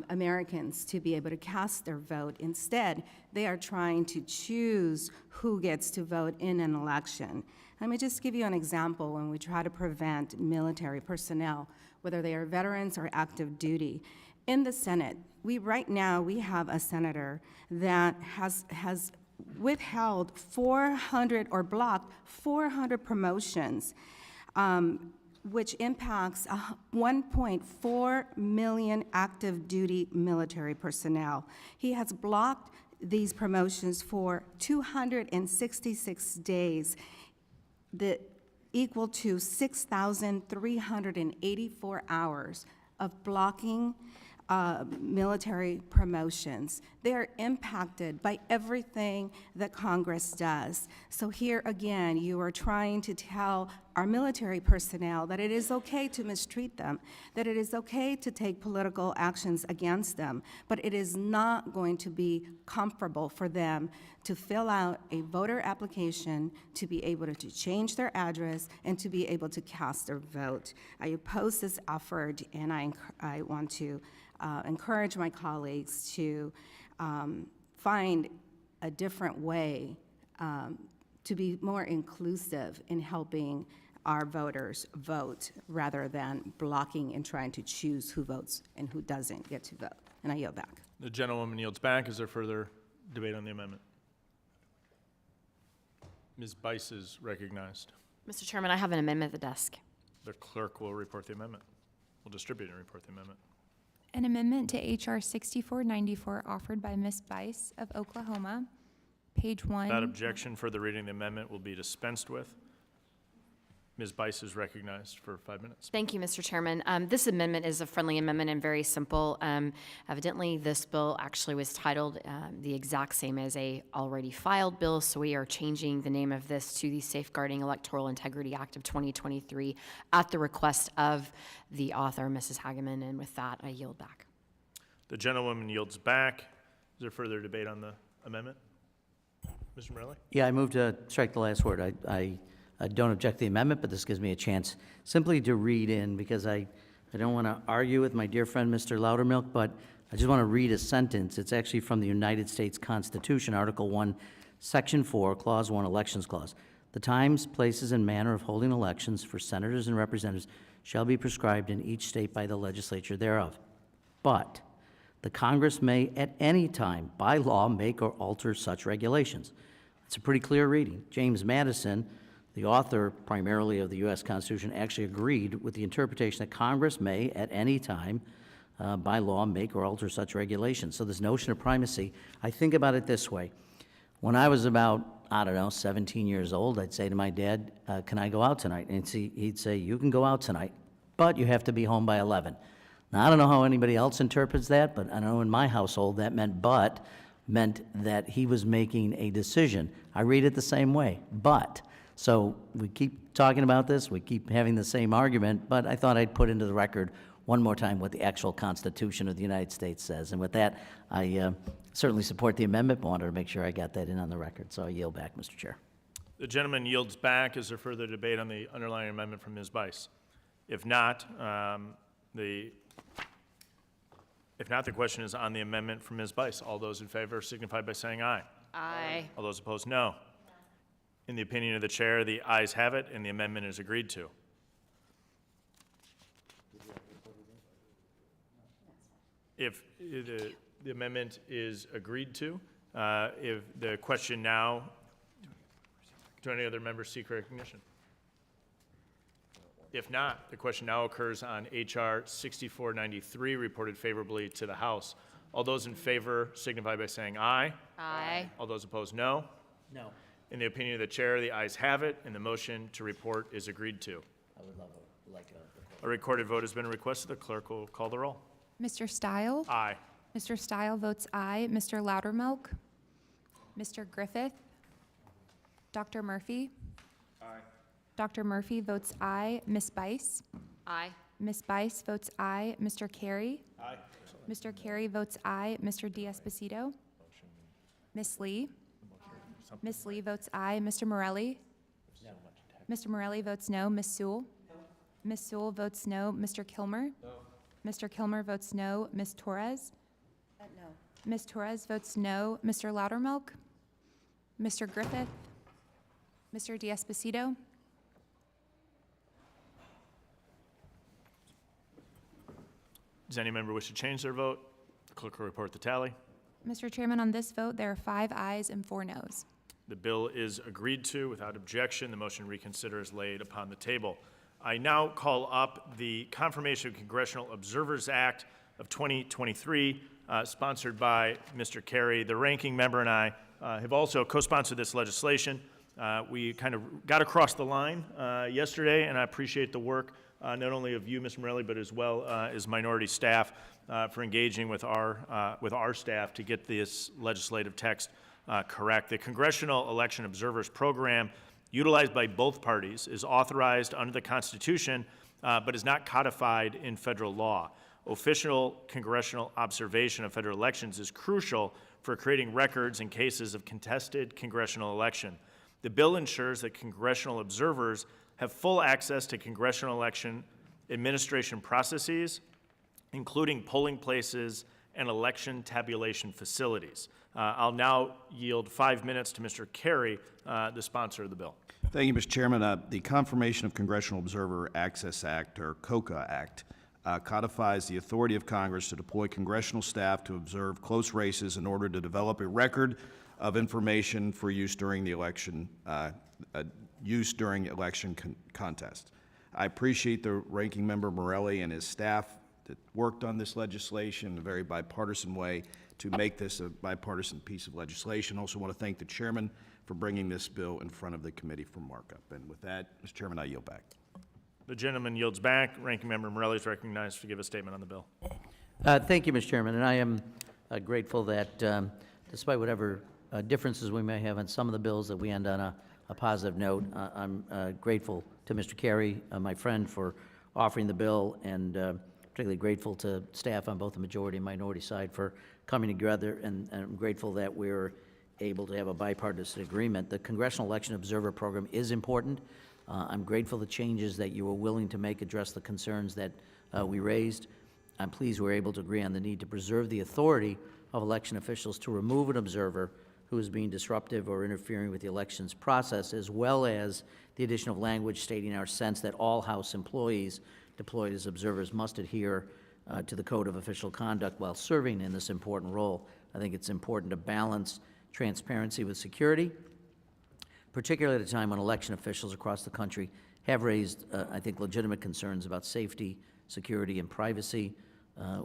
Americans to be able to cast their vote. Instead, they are trying to choose who gets to vote in an election. Let me just give you an example when we try to prevent military personnel, whether they are veterans or active duty. In the Senate, right now we have a senator that has withheld 400 or blocked 400 promotions, which impacts 1.4 million active duty military personnel. He has blocked these promotions for 266 days. equal to 6,384 hours of blocking military promotions. They are impacted by everything that Congress does. So here again, you are trying to tell our military personnel that it is okay to mistreat them, that it is okay to take political actions against them, but it is not going to be comfortable for them to fill out a voter application, to be able to change their address, and to be able to cast their vote. I oppose this effort, and I want to encourage my colleagues to find a different way to be more inclusive in helping our voters vote rather than blocking and trying to choose who votes and who doesn't get to vote. And I yield back. The gentlewoman yields back. Is there further debate on the amendment? Ms. Bice is recognized. Mr. Chairman, I have an amendment at the desk. The clerk will report the amendment. Will distribute and report the amendment. An amendment to H.R. 6494 offered by Ms. Bice of Oklahoma, page 1. Without objection, further reading of the amendment will be dispensed with. Ms. Bice is recognized for 5 minutes. Thank you, Mr. Chairman. This amendment is a friendly amendment and very simple. Evidently, this bill actually was titled the exact same as a already filed bill, so we are changing the name of this to the Safeguarding Electoral Integrity Act of 2023 at the request of the author, Mrs. Hageman, and with that, I yield back. The gentlewoman yields back. Is there further debate on the amendment? Mr. Morelli? Yeah, I move to strike the last word. I don't object to the amendment, but this gives me a chance simply to read in, because I don't want to argue with my dear friend, Mr. Loudermilk, but I just want to read a sentence. It's actually from the United States Constitution, Article 1, Section 4, Clause 1, Elections Clause. The times, places, and manner of holding elections for senators and representatives shall be prescribed in each state by the legislature thereof. But the Congress may at any time, by law, make or alter such regulations. It's a pretty clear reading. James Madison, the author primarily of the U.S. Constitution, actually agreed with the interpretation that Congress may at any time, by law, make or alter such regulations. So this notion of primacy, I think about it this way. When I was about, 17 years old, I'd say to my dad, can I go out tonight? And he'd say, you can go out tonight, but you have to be home by 11. Now, I don't know how anybody else interprets that, but I know in my household that meant that he was making a decision. I read it the same way, but. So we keep talking about this, we keep having the same argument, but I thought I'd put into the record one more time what the actual Constitution of the United States says. And with that, I certainly support the amendment, but wanted to make sure I got that in on the record. So I yield back, Mr. Chair. The gentleman yields back. Is there further debate on the underlying amendment from Ms. Bice? If not, the question is on the amendment from Ms. Bice. All those in favor signify by saying aye. Aye. All those opposed, no. In the opinion of the chair, the ayes have it, and the amendment is agreed to. If the amendment is agreed to, if the question now, do any other members seek recognition? If not, the question now occurs on H.R. 6493, reported favorably to the House. All those in favor signify by saying aye. Aye. All those opposed, no. No. In the opinion of the chair, the ayes have it, and the motion to report is agreed to. I would love A recorded vote has been requested. The clerk will call the roll. Mr. Stile? Aye. Mr. Stile votes aye. Mr. Loudermilk? Mr. Griffith? Dr. Murphy? Aye. Dr. Murphy votes aye. Ms. Bice? Aye. Ms. Bice votes aye. Mr. Carey? Aye. Mr. Carey votes aye. Mr. D'Esposito? Ms. Lee? Ms. Lee votes aye. Mr. Morelli? Mr. Morelli votes no. Ms. Sewell? Ms. Sewell votes no. Mr. Kilmer? Mr. Kilmer votes no. Ms. Torres? No. Ms. Torres votes no. Mr. Loudermilk? Mr. Griffith? Mr. D'Esposito? Does any member wish to change their vote? The clerk will report the tally. Mr. Chairman, on this vote, there are 5 ayes and 4 noes. The bill is agreed to without objection. The motion to reconsider is laid upon the table. I now call up the Confirmation of Congressional Observers Act of 2023, sponsored by Mr. Carey. The ranking member and I have also co-sponsored this legislation. We kind of got across the line yesterday, and I appreciate the work not only of you, Mr. Morelli, but as well as minority staff for engaging with our staff to get this legislative text correct. The Congressional Election Observers Program, utilized by both parties, is authorized under the Constitution, but is not codified in federal law. Official congressional observation of federal elections is crucial for creating records in cases of contested congressional election. The bill ensures that congressional observers have full access to congressional election administration processes, including polling places and election tabulation facilities. I'll now yield 5 minutes to Mr. Carey, the sponsor of the bill. Thank you, Mr. Chairman. The Confirmation of Congressional Observer Access Act, or COCA Act, codifies the authority of Congress to deploy congressional staff to observe close races in order to develop a record of information for use during the election, contest. I appreciate the ranking member Morelli and his staff that worked on this legislation in a very bipartisan way to make this a bipartisan piece of legislation. Also want to thank the chairman for bringing this bill in front of the committee for markup. And with that, Mr. Chairman, I yield back. The gentleman yields back. Ranking member Morelli is recognized to give a statement on the bill. Thank you, Mr. Chairman, and I am grateful that despite whatever differences we may have on some of the bills, that we end on a positive note. I'm grateful to Mr. Carey, my friend, for offering the bill, and particularly grateful to staff on both the majority and minority side for coming together, and I'm grateful that we're able to have a bipartisan agreement. The Congressional Election Observer Program is important. I'm grateful the changes that you were willing to make address the concerns that we raised. I'm pleased we're able to agree on the need to preserve the authority of election officials to remove an observer who is being disruptive or interfering with the elections process, as well as the addition of language stating our sense that all House employees deployed as observers must adhere to the Code of Official Conduct while serving in this important role. I think it's important to balance transparency with security, particularly at a time when election officials across the country have raised, I think, legitimate concerns about safety, security, and privacy.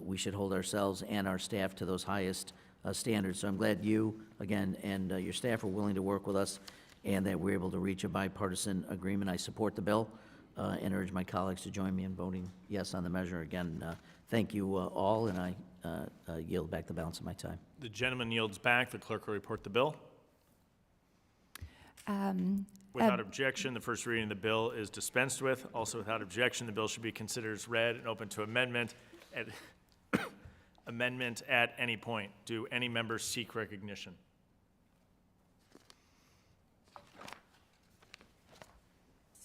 We should hold ourselves and our staff to those highest standards. So I'm glad you, again, and your staff are willing to work with us and that we're able to reach a bipartisan agreement. I support the bill and urge my colleagues to join me in voting yes on the measure. Again, thank you all, and I yield back the balance of my time. The gentleman yields back. The clerk will report the bill. Without objection, the first reading of the bill is dispensed with. Also, without objection, the bill should be considered as read and open to amendment at any point. Do any members seek recognition?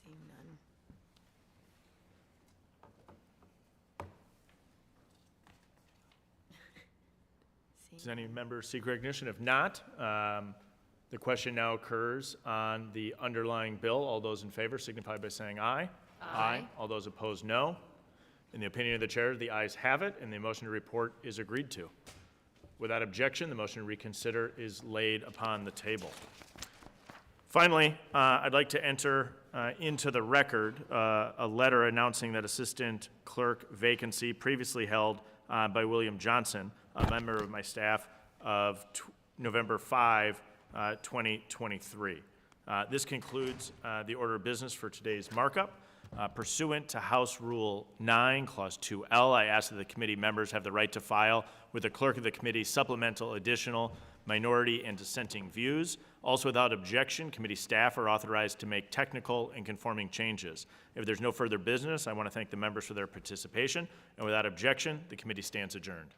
Seeing none. Does any member seek recognition? If not, the question now occurs on the underlying bill. All those in favor signify by saying aye. Aye. All those opposed, no. In the opinion of the chair, the ayes have it, and the motion to report is agreed to. Without objection, the motion to reconsider is laid upon the table. Finally, I'd like to enter into the record a letter announcing that assistant clerk vacancy previously held by William Johnson, a member of my staff, of November 5, 2023. This concludes the order of business for today's markup. Pursuant to House Rule 9, Clause 2L, I ask that the committee members have the right to file with the clerk of the committee supplemental, additional, minority, and dissenting views. Also, without objection, committee staff are authorized to make technical and conforming changes. If there's no further business, I want to thank the members for their participation. And without objection, the committee stands adjourned.